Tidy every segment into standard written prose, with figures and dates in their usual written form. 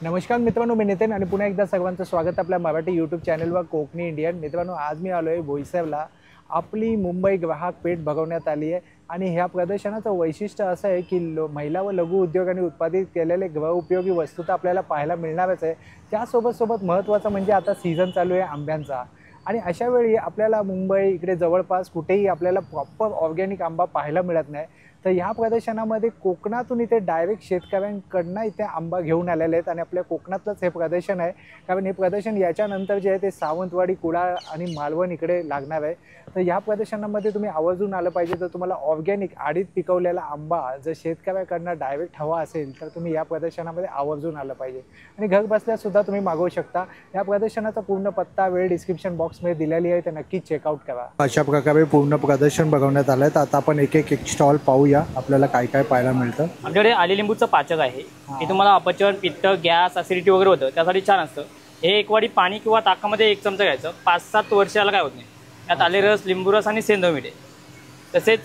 नमस्कार मित्रांनो, मी नितीन आणि पुन्हा एकदा सर्वांचं स्वागत आपल्या मराठी यूट्यूब चॅनलवर कोकणी इंडियन. मित्रांनो, आज मी आलो आहे बोईसरला. आपली मुंबई ग्राहक पेठ भरवण्यात आली आहे आणि ह्या प्रदर्शनाचं वैशिष्ट्य असं आहे की महिला व लघु उद्योगांनी उत्पादित केलेले गृहउपयोगी वस्तू तर आपल्याला पाहायला मिळणारच आहे. त्यासोबत महत्त्वाचं म्हणजे आता सीझन चालू आहे आंब्यांचा आणि अशा वेळी आपल्याला मुंबई इकडे जवळपास कुठेही आपल्याला प्रॉपर ऑर्गॅनिक आंबा पाहायला मिळत नाही. तर ह्या प्रदर्शनामध्ये कोकणातून इथे डायरेक्ट शेतकऱ्यांकडनं इथे आंबा घेऊन आलेले आहेत आणि आपल्या कोकणातलंच हे प्रदर्शन आहे. कारण हे प्रदर्शन याच्यानंतर जे आहे ते सावंतवाडी, कुडाळ आणि मालवण इकडे लागणार आहे. तर ह्या प्रदर्शनामध्ये तुम्ही आवर्जून आलं पाहिजे. जर तुम्हाला ऑर्गॅनिक आडीत पिकवलेला आंबा जर शेतकऱ्याकडनं डायरेक्ट हवा असेल तर तुम्ही या प्रदर्शनामध्ये आवर्जून आलं पाहिजे आणि घर बसल्यासुद्धा तुम्ही मागवू शकता. या प्रदर्शनाचा पूर्ण पत्ता, वेळ डिस्क्रिप्शन बॉक्समध्ये दिलेली आहे, ते नक्कीच चेकआउट करा. अशा प्रकारे पूर्ण प्रदर्शन बघवण्यात आलं आहे. तर आता आपण एक स्टॉल पाहूया आपल्याला काय काय पाहायला मिळतं. आमच्याकडे आले लिंबूचं पाचक आहे. हे तुम्हाला अपचन, पित्त, गॅस, ॲसिडिटी वगैरे होतं त्यासाठी छान असतं. हे एक वाटी पाणी किंवा ताकामध्ये 1 चमचा घ्यायचं. 5-7 वर्षाला काय होत नाही. त्यात आले रस, लिंबू रस आणि सेंधव मीठ आहे. तसेच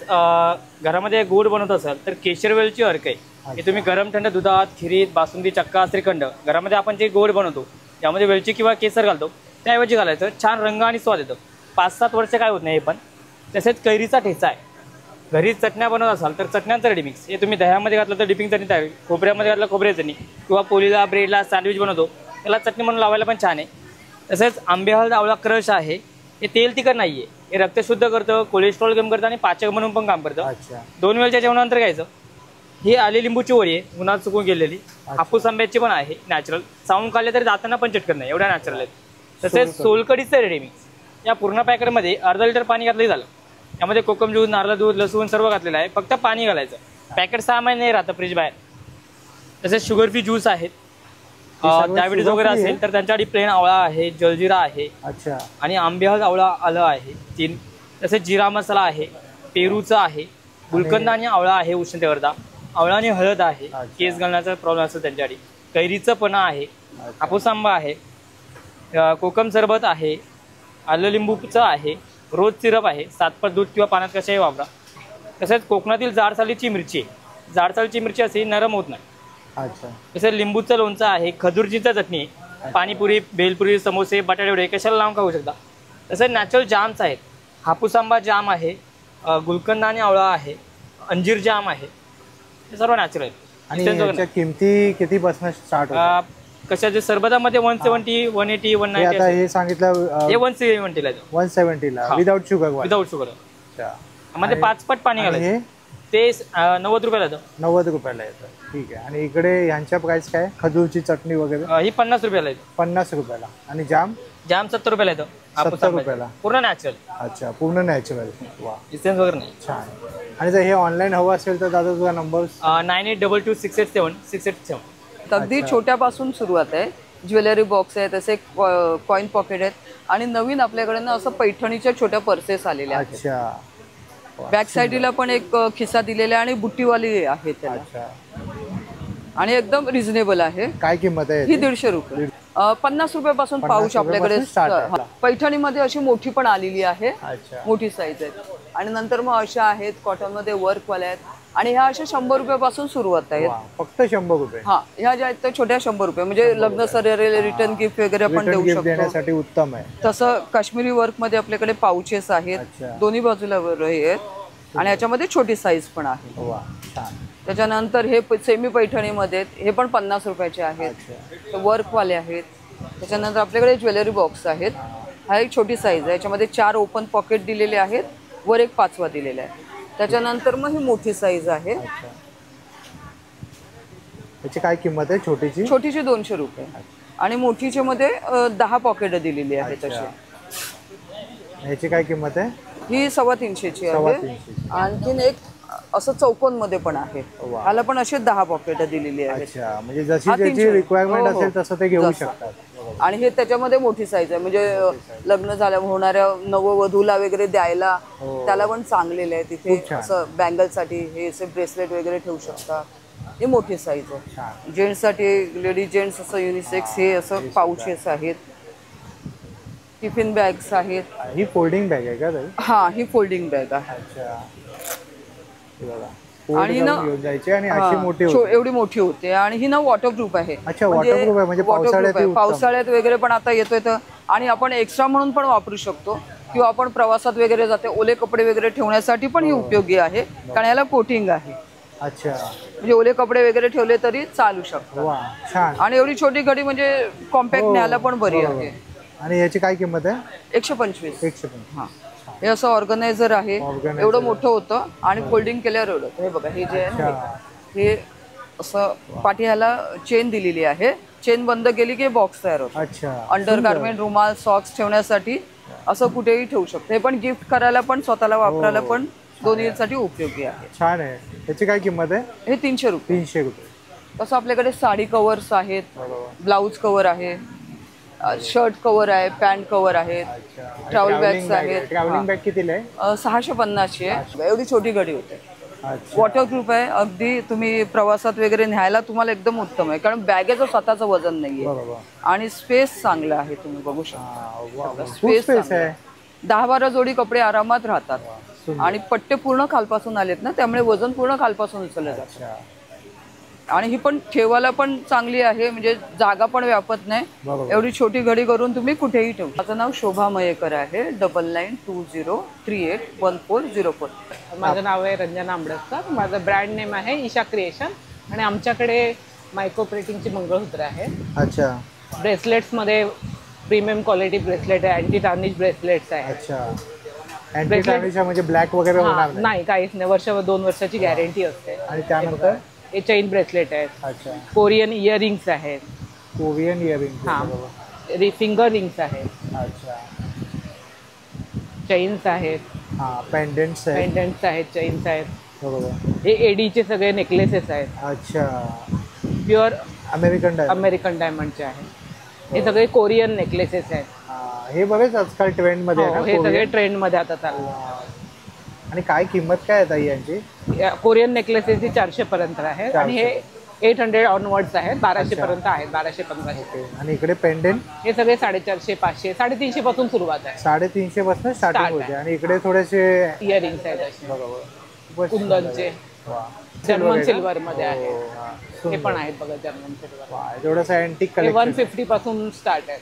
घरामध्ये गोड बनवत असाल तर केशर वेलची अर्क आहे. हे तुम्ही गरम थंड दुधात, खिरीत, बासुंदी, चक्का, श्रीखंड घरामध्ये आपण जे गोड बनवतो त्यामध्ये वेलची किंवा केसर घालतो त्याऐवजी घालायचं. छान रंग आणि स्वाद येतो. 5-7 वर्ष काय होत नाही. हे पण तसेच कैरीचा ठेचा आहे. घरी चटण्या बनवत असाल तर चटण्यांचं रेडी मिक्स. हे तुम्ही दह्यामध्ये घातलं तर डिपिंग चटणी तयार. खोबऱ्यामध्ये घातलं खोबऱ्या चटणी किंवा पोळीला, ब्रेडला सँडविच बनवतो त्याला चटणी म्हणून लावायला पण छान आहे. तसेच आंबे हळद आवळा क्रश आहे. हे तेल तिखट नाही आहे. हे रक्त शुद्ध करतं, कोलेस्ट्रॉल कमी करतं आणि पाचक म्हणून पण काम करतं. 2 वेळच्या जेवणानंतर घ्यायचं. ही आले लिंबूची वडी आहे, उन्हात सुकून गेलेली. हापूस आंब्याची पण आहे नॅचरल. चावून खाल्ले तरी दातांना पण चटकत नाही, एवढ्या नॅचरल आहेत. तसेच सोलकडीचं रेडी मिक्स. या पूर्ण पॅकेटमध्ये अर्धा लिटर पाणी घातलं झालं. यामध्ये कोकम ज्यूस, नारळ दूध, लसूण सर्व घातलेलं आहे. फक्त पाणी घालायचं. पॅकेट 6 महिने नाही राहतं फ्रीज बाहेर. तसेच शुगर फ्री ज्यूस आहेत. डायबिटीज वगैरे असेल तर त्यांच्यासाठी प्लेन आवळा आहे, जलजिरा आहे आणि आंबे हळद आवळा आलं आहे 3. तसेच जिरा मसाला आहे, पेरूचा आहे, गुलकंद आणि आवळा आहे उष्णतेकरता. आवळा आणि हळद आहे, केस गळण्याचा प्रॉब्लेम असेल त्यांच्यासाठी. कैरीचं पण आहे, हापूस आंबा आहे, कोकम सरबत आहे, आलं लिंबूचं आहे, रोज सिरप आहे. 7 पट दूध किंवा पाण्यात कशाही वापरा. तसेच कोकणातील जाड सालीची मिरची आहे. जाड सालीची मिरची अशी नरम होत नाही. तसेच लिंबूचं लोणचं आहे, खजूरचीचं चटणी आहे, पाणीपुरी, भेलपुरी, समोसे, बटाटे वडे कशाला लावून खाऊ शकता. तसेच नॅचरल जाम्स आहेत. हापूस आंबा जाम आहे, गुलकंद आणि आवळा आहे, अंजीर जाम आहे. हे सर्व नॅचरल आहेत. आणि किमती कितीपासून स्टार्ट होतात? कशाचे सरबतामध्ये 170, 180, 190. हे सांगितलं हे 170 ला 170 ला विदाउट शुगर. विदाउट शुगर मध्ये 5 पट पाणी घालायचं. ते 90 रुपयाला येतं. 90 रुपयाला येतं. ठीक आहे. आणि इकडे ह्यांच्या प्राइस काय? खजूरची चटणी वगैरे ही 50 रुपयाला येतं. 50 रुपयाला. आणि जाम 70 रुपयाला येतं. 70 रुपयाला. पूर्ण नॅचरल. अच्छा, पूर्ण नॅचरल. वा, इसेन्स वगैरे नाही. छान. आणि जर हे ऑनलाईन हवं असेल तर दादा तुझा नंबर? 9822687687. अगदी छोट्यापासून सुरुवात आहे. ज्वेलरी बॉक्स आहे, तसे कॉइन पॉकेट आहेत आणि नवीन आपल्याकडे ना असं पैठणीच्या छोट्या पर्सेस आलेल्या आहेत. अच्छा. बॅक साईडला पण एक खिसा दिलेला आहे आणि बुट्टीवाली आहे त्याला. आणि एकदम रिझनेबल आहे. काय किंमत आहे? ही 150 रुपये. 50 रुपयापासून पाऊच आपल्याकडे. पैठणीमध्ये अशी मोठी पण आलेली आहे, मोठी साईज आहे. आणि नंतर मग अशा आहेत कॉटनमध्ये वर्कवाल्या आहेत आणि ह्या अशा 100 रुपयापासून सुरुवात आहेत. फक्त 100 रुपये? हा, ह्या ज्या आहेत त्या छोट्या 100 रुपये. म्हणजे लग्न सराईला रिटर्न गिफ्ट वगैरे आपण देऊ शकतो, देण्यासाठी उत्तम आहे. तसं काश्मीरी वर्क मध्ये आपल्याकडे पाउचेस आहेत, दोन्ही बाजूला आहेत आणि याच्यामध्ये छोटी साईज पण आहे. त्याच्यानंतर हे सेमी पैठणीमध्ये, हे पण 50 रुपयाचे आहेत, वर्कवाले आहेत. त्याच्यानंतर आपल्याकडे ज्वेलरी बॉक्स आहेत. हा एक छोटी साईज आहे, याच्यामध्ये 4 ओपन पॉकेट दिलेले आहेत, वर एक 5वा दिलेला आहे. त्याच्यानंतर मग ही मोठी साईज आहे. याची काय किंमत आहे? छोटीची 200 रुपये आणि मोठीच्या मध्ये 10 पॉकेट दिलेली आहेत. तशी याची काय किंमत आहे? ही 350ची आहे. आणखीन एक असं चौकोन मध्ये पण आहे, ह्याला पण असे 10 पॉकेट दिलेली आहेत. म्हणजे जशी त्याची रिक्वायरमेंट असेल तसं ते घेऊ शकतात. आणि हे त्याच्यामध्ये मोठी साईज आहे, म्हणजे लग्न झाल्या होणाऱ्या नववधूला वगैरे द्यायला त्याला पण चांगलेलं आहे. तिथे असं बँगल साठी हे असे ब्रेसलेट वगैरे ठेवू शकतात. ही मोठी साईज आहे. जेंट्स साठी, लेडीज जेंट्स असं युनिसेक्स हे असं पाउचेस आहेत. टिफिन बॅग्स आहेत. ही फोल्डिंग बॅग आहे का? हा, ही फोल्डिंग बॅग आहे. आणि ना घेऊन जायची आणि अशी मोठी एवढी मोठी होते आणि ही ना वॉटरप्रूफ आहे. अच्छा वॉटरप्रूफ आहे म्हणजे पावसाळ्यात वगैरे पण आता येतोय तर, आणि आपण एक्स्ट्रा म्हणून पण वापरू शकतो किंवा आपण प्रवासात वगैरे जाते ओले कपडे वगैरे ठेवण्यासाठी पण ही उपयोगी आहे कारण याला कोटिंग आहे. अच्छा म्हणजे ओले कपडे वगैरे ठेवले तरी चालू शकतात. छान. आणि एवढी छोटी घडी म्हणजे कॉम्पॅक्ट न्यायला पण बरी आहे. आणि याची काय किंमत आहे? 125. 125. हा, हे असं ऑर्गनायझर आहे. एवढं मोठं होतं आणि फोल्डिंग केल्यावर एवढं. हे बघा हे जे आहे ना, हे असं पाठी ह्याला चेन दिलेली आहे. चेन बंद केली की बॉक्स तयार होतो. अच्छा. अंडरगार्मेंट, रुमाल, सॉक्स ठेवण्यासाठी असं कुठेही ठेवू शकतो. हे पण गिफ्ट करायला पण स्वतःला वापरायला पण दोन्हीसाठी उपयोगी आहे. छान आहे. याची काय किंमत आहे? हे 300 रुपये. 300 रुपये. तसं आपल्याकडे साडी कव्हर्स आहेत, ब्लाऊज कव्हर आहे, शर्ट कव्हर आहे, पॅन्ट कव्हर आहेत, ट्रॅव्हल बॅग्स आहेत. ट्रॅव्हलिंग बॅग कितीला आहे? 650 आहे. एवढी छोटी घडी होते. वॉटरप्रूफ आहे. अगदी तुम्ही प्रवासात वगैरे न्यायला तुम्हाला एकदम उत्तम आहे कारण बॅगेचं स्वतःचं वजन नाहीये आणि स्पेस चांगलं आहे. तुम्ही बघू शकता स्पेस आहे. 10-12 जोडी कपडे आरामात राहतात आणि पट्टे पूर्ण खालपासून आलेत ना, त्यामुळे वजन पूर्ण खालपासून उचललं जातं. आणि ही पण ठेवायला पण चांगली आहे म्हणजे जागा पण व्यापत नाही. एवढी छोटी घडी करून तुम्ही कुठेही ठेवू. माझं नाव शोभा मयेकर आहे. 9920381404. माझं नाव आहे रंजना आंबडकर. माझं ब्रँड नेम आहे ईशा क्रिएशन आणि आमच्याकडे मायक्रो प्लेटिंगची मंगळसूत्र आहे. अच्छा. ब्रेसलेट्समध्ये प्रीमियम क्वालिटी ब्रेसलेट आहे. अँटी टार्निश ब्रेसलेट्स आहे. अच्छा. अँटी टार्निश म्हणजे ब्लॅक वगैरे होणार नाही, काहीच नाही. 2 वर्षाची गॅरंटी असते. आणि त्यानंतर हे चेन ब्रेसलेट आहेत. अच्छा. कोरियन इयरिंग्स आहेत. Korean earring. हां, फिंगर रिंग्स आहेत. अच्छा. चेन्स आहेत. हां, पेंडेंट्स आहेत, चेन्स आहेत. बरोबर. हे एडीचे सगळे नेकलेसेस आहेत. अच्छा. प्युअर अमेरिकन डायमंडचे आहेत. हे सगळे कोरियन नेकलेसेस आहेत. हे बरेच आजकाल ट्रेंड मध्ये आहे ना, हे सगळे ट्रेंड मध्ये आता चालू. आणि काय किंमत काय आहे ताई यांची? कोरियन नेकलेसेसची 400 पर्यंत आहेत आणि हे 800 ऑनवर्ड्स आहेत. 1200 पर्यंत आहेत. 1200-1500. आणि इकडे पेंडेंट हे सगळे 450, 500, 350 पासून सुरुवात आहे. 350 पासून स्टार्टिंग होते. आणि इकडे थोडेसे इयरिंग्स आहेत असे बरोबर कुंदनचे. जर्मन सिल्वर मध्ये आहे. हे पण आहेत बघा जर्मन सिल्वर. थोडंसं अँटिक कलेक्शन. 150 पासून स्टार्ट आहे.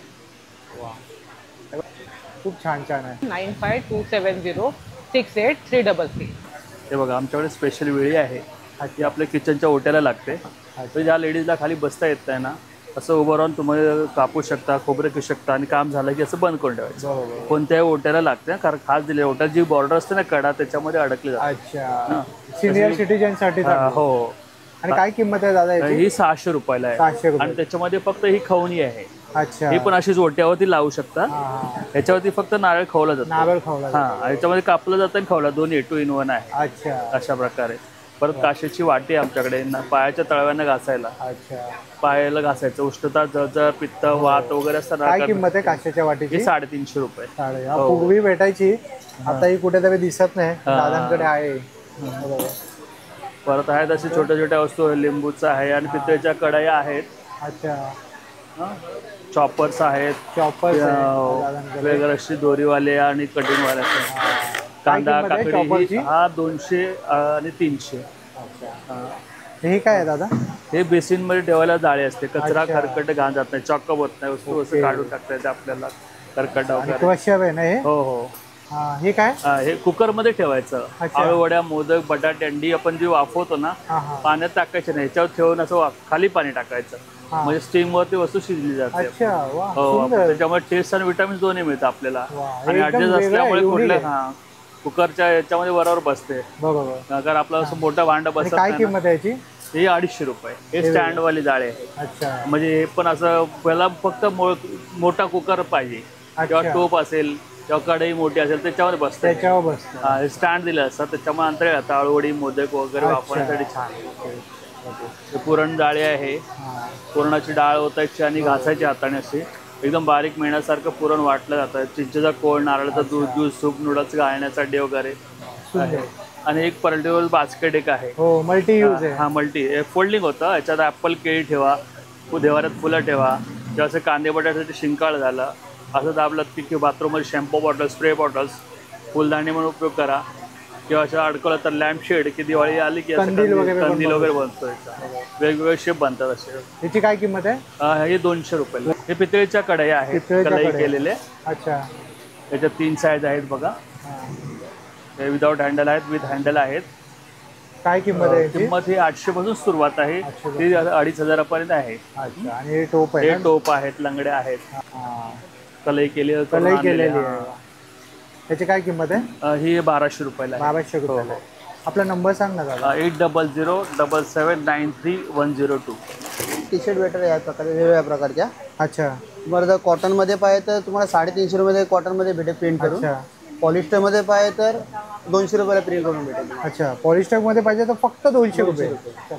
खूप छान छान आहे. 9527068333. हे बघा आमच्याकडे स्पेशल वेळी आहे. ती आपल्या किचनच्या ओट्याला लागते. तर ज्या लेडीजला खाली बसता येत नाही ना, असं उभं राहून तुम्ही कापू शकता, खोबरं घेऊ शकता आणि काम झालं की असं बंद करून ठेवायचं. कोणत्याही ओट्याला लागते कारण खास दिले ओट्यात जी बॉर्डर असते ना कडा त्याच्यामध्ये अडकली जाते. अच्छा. सिनियर सिटीजन साठी. हो. आणि काय किंमत आहे दादा याची? ही 600 रुपयाला आहे. 600 रुपये. आणि त्याच्यामध्ये फक्त ही खवणी आहे. अच्छा. ही पण अशीच ओट्यावरती लावू शकता. याच्यावरती फक्त नारळ खवला जातो. नारळ खवला. हा, याच्यामध्ये कापलं जातं आणि खवला दोन्ही 2 in 1 आहे. अच्छा. अशा प्रकारे. परत काशेची वाटी आहे आमच्याकडे पायाच्या तळव्यांना घासायला. अच्छा. पायाला घासायचं. उष्णता, जळजळ, पित्त, वात वगैरे असताना. काय किंमत आहे काशेच्या वाटीची? 350 रुपये. पूर्वी भेटायची, आता ही कुठेतरी दिसत नाही. दादांकडे आहे. परत आहेत अशी छोट्या छोट्या वस्तू. लिंबूचा आहे आणि पितळेच्या कढया आहेत. अच्छा. चॉपर्स आहेत. वेगळं अशी दोरीवाले आणि कटिंगवाले. कांदा काकडी हा 200 आणि 300. हे काय आहे दादा? हे बेसिन मध्ये ठेवायला जाळी असते. कचरा खरकट घाण जात नाही, चॉकअप होत नाही. वस्तू असं काढून टाकता येते आपल्याला खरकट वगैरे. हो हो. हे काय? हे कुकर मध्ये ठेवायचं. आळूवड्या, मोदक, बटाटे, अंडी आपण जी वाफवतो ना, पाण्यात टाकायचे नाही, ह्याच्यावर ठेवून असं खाली पाणी टाकायचं. म्हणजे स्टीम वरती वस्तू शिजली जाते. हो. त्याच्यामुळे टेस्ट आणि विटामिन्स दोन्ही मिळतात आपल्याला. आणि ऍडजस्ट असल्यामुळे कुठल्या कुकरच्या याच्यामध्ये बरोबर बसते. बरोबर. कारण आपलं असं मोठं भांड बसत काय किंमत आहे याची? हे 250 रुपये. हे स्टँड वाली जाळी आहे. अच्छा. म्हणजे हे पण असं पहिला फक्त मोठा कुकर पाहिजे किंवा टोप असेल किंवा कढई मोठी असेल त्याच्यावर बसते. हे स्टँड दिलं असतं त्याच्यामुळे अंतर येतं. आळूवडी, मोदक वगैरे वापरण्यासाठी छान. हे पुरण डाळी आहे. पुरणाची डाळ ओतायची आणि घासायची हाताने अशी एकदम बारीक मेण्यासारखं पुरण वाटलं जातं. चिंचेचा कोळ, नारळाचं दूध, ज्यूस, सूप, नूडल्स घालण्यासाठी वगैरे. आणि एक पर्टिक्युलर बास्केट एक आहे. मल्टी यूज आहे. हा, मल्टी. फोल्डिंग होतं. याच्यात ॲपल, केळी ठेवा, देवाऱ्यात फुलं ठेवा. जेव्हा असं कांदे बटाट्यासाठी शिंकाळ झालं असं दाबलं की बाथरूममध्ये शॅम्पू बॉटल, स्प्रे बॉटल्स, फुलदाणी म्हणून उपयोग करा. किंवा असं अडकवलं तर लॅम्प शेड की दिवाळी आली की असं कंदील वगैरे बनतो याचा. वेगवेगळे शेप बनतात असे. याची काय किंमत आहे? हे 200 रुपये. हे पितळेच्या कढई आहेत, कढई केलेले. अच्छा. याच्यात 3 साईज आहेत बघा. हे विदाउट हँडल आहेत, विथ हँडल आहेत. काय किंमत आहे? किंमत ही 800 पासून सुरुवात आहे, ती 2500 पर्यंत आहे. अच्छा. आणि हे टोप आहे? हे टोप आहेत, लंगड्या आहेत, कलई केलेली आहे. त्याची काय किंमत आहे? ही 1200 रुपयाला. 1200 रुपयाला. आपला नंबर सांग ना दादा. 8007779102. टी शर्ट वेटर या प्रकारे वेगवेगळ्या प्रकारच्या. अच्छा. बरं, जर कॉटन मध्ये पाहिजे तर तुम्हाला 350 रुपये कॉटन मध्ये भेटेल प्रिंट करून. पॉलिस्टर मध्ये पाहिजे तर 200 रुपयाला प्रिंट करून भेटेल. अच्छा. पॉलिस्टर मध्ये पाहिजे तर फक्त 200 रुपये.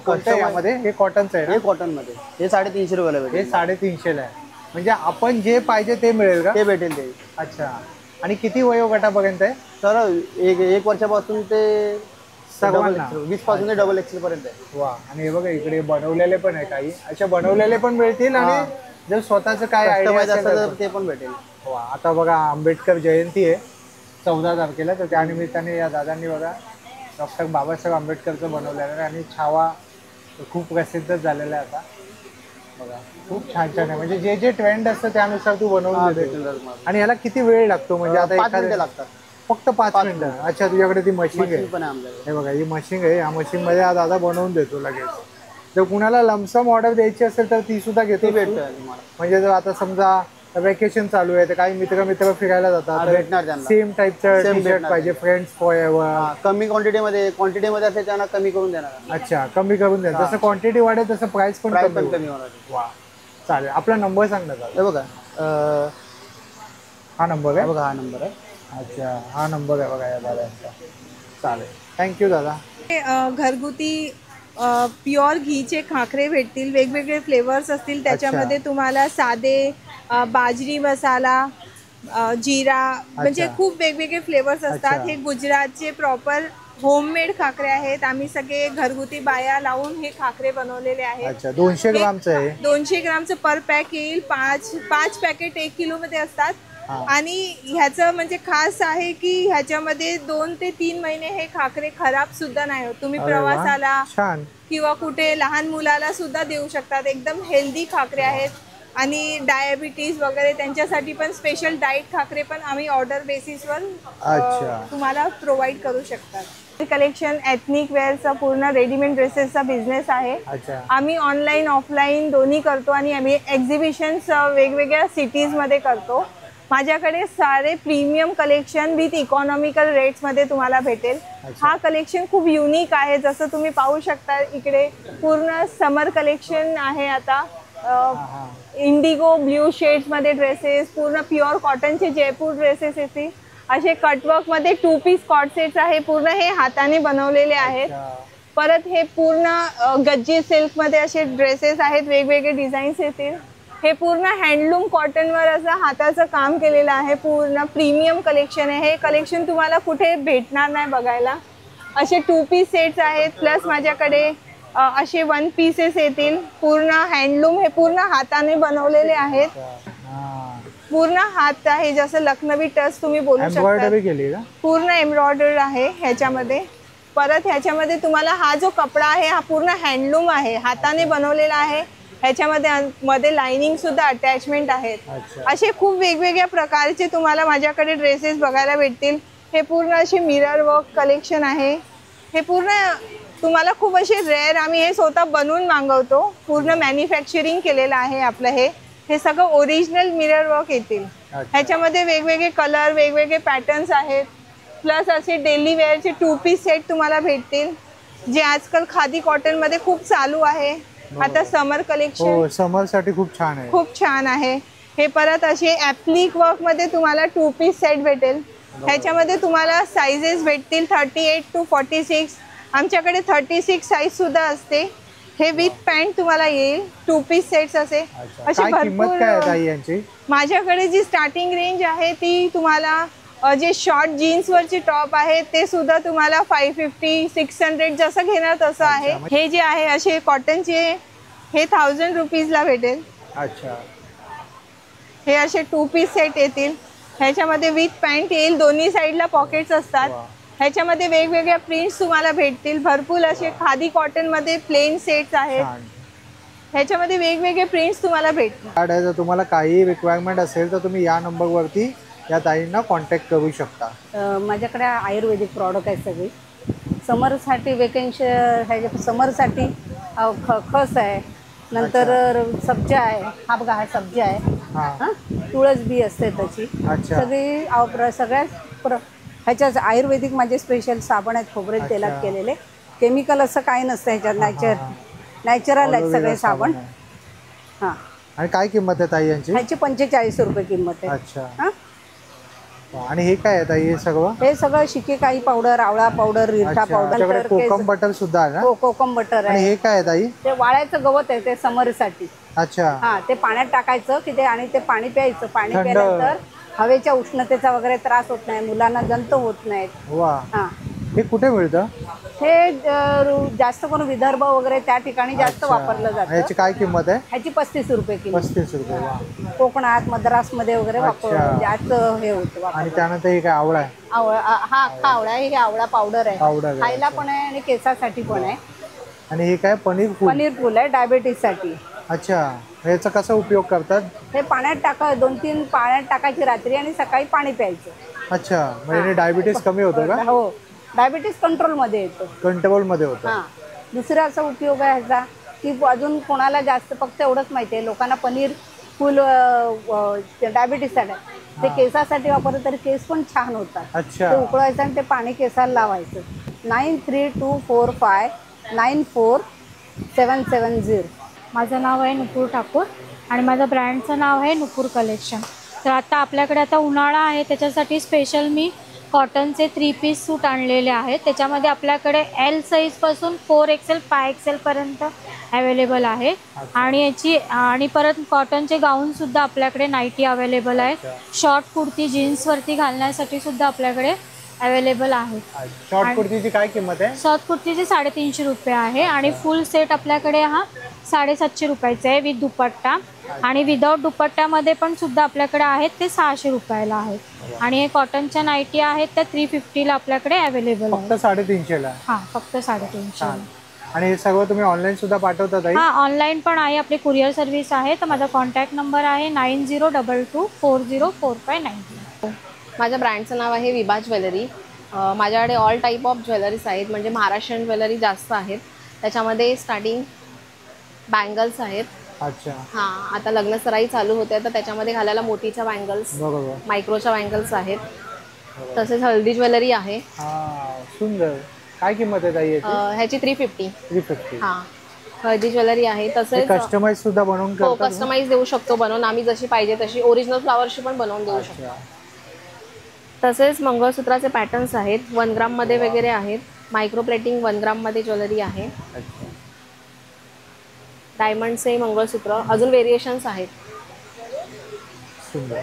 कोणत्या यामध्ये? हे कॉटनचं आहे? हे कॉटन मध्ये हे 350 रुपयाला भेटेल. हे 350 ला आहे. म्हणजे आपण जे पाहिजे ते मिळेल का? ते भेटेल ते. अच्छा. आणि किती वयोगटापर्यंत आहे? सर 1 वर्षापासून ते 20 पासून ते डबल एक्सेल पर्यंत आहे. वा. आणि हे बघा इकडे बनवलेले पण आहे काही. अशा बनवलेले पण मिळतील आणि जर स्वतःच काय आयडिया असेल तर ते पण भेटेल. वा. आता बघा आंबेडकर जयंती आहे 14 तारखेला, तर त्यानिमित्ताने या दादांनी बघा डॉक्टर बाबासाहेब आंबेडकरचं बनवलेलं आहे आणि छावा खूप प्रसिद्धच झालेला आहे आता. बघा खूप छान छान आहे. म्हणजे जे जे ट्रेंड असतं त्यानुसार तू बनवून देतो. आणि याला किती वेळ लागतो? म्हणजे आता 5 मिनिटं लागतात. फक्त 5 मिनिटं. अच्छा. तुझ्याकडे ती मशीन आहे? पण आहे आमच्याकडे. हे बघा ही मशीन आहे. या मशीन मध्ये हा दादा बनवून देतो लगेच. जर कुणाला लमसम ऑर्डर द्यायची असेल तर ती सुद्धा घेतो भेटतं तुम्हाला. म्हणजे जर आता समजा वेकेशन चालू आहे तर काही मित्र फिरायला जातात, भेटणार त्यांना. सेम टाईपचं टी शर्ट पाहिजे, फ्रेंड्स फॉरएव्हर. कमी क्वांटिटी मध्ये असेल त्यांना कमी करून देणार. अच्छा. कमी करून द्या. जसं क्वांटिटी वाढेल तसं प्राइस पण कमी होणार. वा. चालेल. आपला नंबर सांग ना दादा. हे बघा हा नंबर आहे? बघा हा नंबर आहे. अच्छा. हा नंबर आहे बघा या दादांचा. चालेल. थँक्यू दादा. घरगुती प्युअर घीचे खाकरे भेटतील. वेगवेगळे फ्लेवर्स असतील त्याच्यामध्ये. तुम्हाला साधे, बाजरी मसाला, जिरा, म्हणजे खूप वेगवेगळे फ्लेवर्स असतात. हे गुजरातचे प्रॉपर होममेड खाकरे आहेत. आम्ही सगळे घरगुती बाया लावून हे खाकरे बनवलेले आहेत. अच्छा. 200 ग्रामचं आहे? 200 ग्रामचं पर पॅक येईल. 5 पॅकेट 1 किलो मध्ये असतात. आणि ह्याचं म्हणजे खास आहे की ह्याच्यामध्ये 2 ते 3 महिने हे खाकरे खराब सुद्धा नाही होत. तुम्ही प्रवासाला किंवा कुठे लहान मुलाला सुद्धा देऊ शकतात. एकदम हेल्दी खाकरे आहेत. आणि डायबिटीज वगैरे त्यांच्यासाठी पण स्पेशल डाएट खाकरे पण आम्ही ऑर्डर बेसिसवर तुम्हाला प्रोव्हाइड करू शकतात. कलेक्शन एथनिक वेअरचा पूर्ण रेडीमेड ड्रेसेसचा बिझनेस आहे. आम्ही ऑनलाईन ऑफलाईन दोन्ही करतो आणि आम्ही एक्झिबिशन्स वेगवेगळ्या सिटीजमध्ये करतो. माझ्याकडे सारे प्रीमियम कलेक्शन विथ इकॉनॉमिकल रेट्समध्ये तुम्हाला भेटेल. हा कलेक्शन खूप युनिक आहे. जसं तुम्ही पाहू शकता इकडे पूर्ण समर कलेक्शन आहे. आता इंडिगो ब्ल्यू शेड्समध्ये ड्रेसेस, पूर्ण प्युअर कॉटनचे जयपूर ड्रेसेस येतील. असे कटवर्कमध्ये 2 पीस कॉट सेट्स आहे. पूर्ण हे हाताने बनवलेले आहेत. परत हे पूर्ण गज्जी सिल्कमध्ये असे ड्रेसेस आहेत. वेगवेगळे डिझाईन्स येतील. हे पूर्ण हँडलूम कॉटनवर असं हाताचं काम केलेलं आहे. पूर्ण प्रीमियम कलेक्शन आहे. हे कलेक्शन तुम्हाला कुठे भेटणार नाही बघायला. असे 2 पीस सेट्स आहेत. प्लस माझ्याकडे असे 1 पीसेस येतील. पूर्ण हँडलूम, हे पूर्ण हाताने बनवलेले आहेत. पूर्ण हात आहे. जसं लखनवी टच तुम्ही बोलू शकता. पूर्ण एम्ब्रॉयडरी आहे ह्याच्यामध्ये. परत ह्याच्यामध्ये तुम्हाला हा जो कपडा आहे हा पूर्ण हँडलूम आहे, हाताने बनवलेला आहे. ह्याच्यामध्ये लाइनिंग सुद्धा अटॅचमेंट आहेत. असे खूप वेगवेगळ्या प्रकारचे तुम्हाला माझ्याकडे ड्रेसेस बघायला भेटतील. हे पूर्ण असे मिरर वर्क कलेक्शन आहे. हे पूर्ण तुम्हाला खूप असे रेअर, आम्ही हे स्वतः बनवून मागवतो. पूर्ण मॅन्युफॅक्चरिंग केलेलं आहे आपलं. हे सगळं ओरिजिनल मिरर वर्क येतील. ह्याच्यामध्ये वेगवेगळे कलर, वेगवेगळे पॅटर्न्स आहेत. प्लस असे डेली वेअरचे 2 पीस सेट तुम्हाला भेटतील, जे आजकाल खादी कॉटन मध्ये खूप चालू आहे. आता समर कलेक्शन समर साठी खूप छान आहे. खूप छान आहे. हे परत असे ॲप्लिक वर्क मध्ये तुम्हाला 2 पीस सेट भेटेल. ह्याच्यामध्ये तुम्हाला साइजेस भेटतील 38 to 46. आमच्याकडे 36 साईज सुद्धा असते. हे विथ पॅन्ट तुम्हाला येईल. 2 पीस सेट्स असे भरपूर. माझ्याकडे जी स्टार्टिंग रेंज आहे ती तुम्हाला जे शॉर्ट जीन्सवरचे टॉप आहेत ते सुद्धा तुम्हाला 550, 600 जसं घेणार तसं आहे. हे जे आहे असे कॉटनचे हे 1000 रुपीजला भेटेल. अच्छा. हे असे 2 पीस सेट येतील. ह्याच्यामध्ये विथ पॅन्ट येईल. दोन्ही साईडला पॉकेट्स असतात. ह्याच्यामध्ये वेगवेगळ्या प्रिंट्स तुम्हाला भेटतील. भरपूर असे खादी कॉटन मध्ये प्लेन सेट्स आहेत. ह्याच्यामध्ये वेगवेगळे प्रिंट्स तुम्हाला भेटतील. जर तुम्हाला काही रिक्वायरमेंट असेल तर तुम्ही या नंबरवरती या ताईंना कॉन्टॅक्ट करू शकता. माझ्याकडे आयुर्वेदिक प्रॉडक्ट आहेत सगळी. समरसाठी वेकेन्सी ह्याच्या समरसाठी खस आहे, नंतर सब्जा आहे. हा बघा हा सब्जा आहे, हां तुळस बी असते त्याची. सगळी सगळ्याच ह्याच्यात आयुर्वेदिक माझे स्पेशल साबण आहेत खोबरे तेलात केलेले. केमिकल असं काही नसतं ह्याच्यात. नॅचरल आहेत सगळे साबण. हां. आणि काय किंमत आहे ताई यांची? ह्याची 45 रुपये किंमत आहे. अच्छा. हां. आणि हे काय आहे ताई? हे सगळं शिकेकाई पावडर, आवळा पावडर, रिठा पावडर, कोकम बटर सुद्धा आहे ना? कोकम बटर आहे. हे काय आहे ताई? ते वाळ्याचं गवत आहे, ते समरसाठी. अच्छा. हा, ते पाण्यात टाकायचं की ते आणि ते पाणी प्यायचं. पाणी प्यायल्यानंतर हवेच्या उष्णतेचा वगैरे त्रास होत नाही, मुलांना जंत होत नाहीत. वा. हा. हे कुठे मिळतं? हे जास्त करून विदर्भ वगैरे त्या ठिकाणी जास्त वापरलं जातं. ह्याची काय किंमत आहे? ह्याची 35 रुपये किंमत. 35 रुपये. कोकणात, मद्रासमध्ये वगैरे जास्त हे होतं. आणि त्यानंतर हे काय आवळा आहे? हा अख्खा आवळा आहे. हे आवळा पावडर आहे, खायला पण आहे आणि केसासाठी पण आहे. आणि हे काय? पनीर फूल आहे डायबिटीस साठी. अच्छा. ह्याचा कसा उपयोग करतात? हे पाण्यात टाका, 2-3 पाण्यात टाकायची रात्री आणि सकाळी पाणी प्यायचं. अच्छा. म्हणजे डायबिटीस कमी होतो का? हो, डायबिटीस कंट्रोल मध्ये येतो. कंट्रोल मध्ये होतो. हा. दुसरा असा उपयोग आहे ह्याचा की अजून कोणाला जास्त फक्त एवढंच माहिती आहे, लोकांना पनीर फुल डायबिटीससाठी ते केसासाठी वापरलं तरी केस पण छान होतात. अच्छा. ते उकळायचं आणि ते पाणी केसाला लावायचं. 9324594770. माझं नाव आहे नुपूर ठाकूर आणि माझं ब्रँडचं नाव आहे नुपूर कलेक्शन. तर आता आपल्याकडे आता उन्हाळा आहे, त्याच्यासाठी स्पेशल मी कॉटनचे 3 पीस सूट आणलेले आहेत. त्याच्यामध्ये आपल्याकडे L साईजपासून 4XL 5XL पर्यंत अवेलेबल आहे. आणि परत कॉटनचे गाऊनसुद्धा आपल्याकडे नाईटी अवेलेबल आहे. शॉर्ट कुर्ती जीन्सवरती घालण्यासाठी सुद्धा आपल्याकडे अवेलेबल आहे. शॉर्ट कुर्तीची काय किंमत आहे? शॉर्ट कुर्तीची 350 रुपये आहे आणि फुल सेट आपल्याकडे हा 750 रुपयाचा आहे विथ दुपट्टा. आणि विदाउट दुपट्ट्यामध्ये पण सुद्धा आपल्याकडे आहेत ते 600 रुपयाला आहेत. आणि हे कॉटनच्या नाईटी आहेत त्या 350ला आपल्याकडे अवेलेबल आहे. फक्त 350ला? हां, फक्त 350. आणि हे सगळं तुम्ही ऑनलाईन सुद्धा पाठवतात? हां, ऑनलाईन पण आहे, आपली कुरिअर सर्व्हिस आहे. तर माझा कॉन्टॅक्ट नंबर आहे 9022404590. माझ्या ब्रँडचं नाव आहे विभा ज्वेलरी. माझ्याकडे ऑल टाईप ऑफ ज्वेलरीज आहेत, म्हणजे महाराष्ट्रीयन ज्वेलरी जास्त आहेत. त्याच्यामध्ये स्टार्टिंग बँगल्स आहेत. अच्छा. हां, आता लग्न सराई चालू होते तर त्याच्यामध्ये घालायला मोतीच्या बँगल्स, मायक्रोच्या बँगल्स आहेत. तसेच हल्दी ज्वेलरी आहे. सुंदर. काय किंमत आहे ताई ह्याची? 350. 350. हां, हळदी ज्वेलरी आहे. तसेच कस्टमाइज सुद्धा बनवून हो, कस्टमाइज देऊ शकतो बनवून आम्ही, जशी पाहिजे तशी. ओरिजिनल फ्लावरशी पण बनवून देऊ शकतो. तसेच मंगळसूत्राचे पॅटर्न्स आहेत, 1 ग्राममध्ये वगैरे आहेत. मायक्रो प्लेटिंग 1 ग्राममध्ये ज्वेलरी आहे. डायमंडचे मंगळसूत्र, अजून व्हेरिएशन्स आहेत. सुंदर.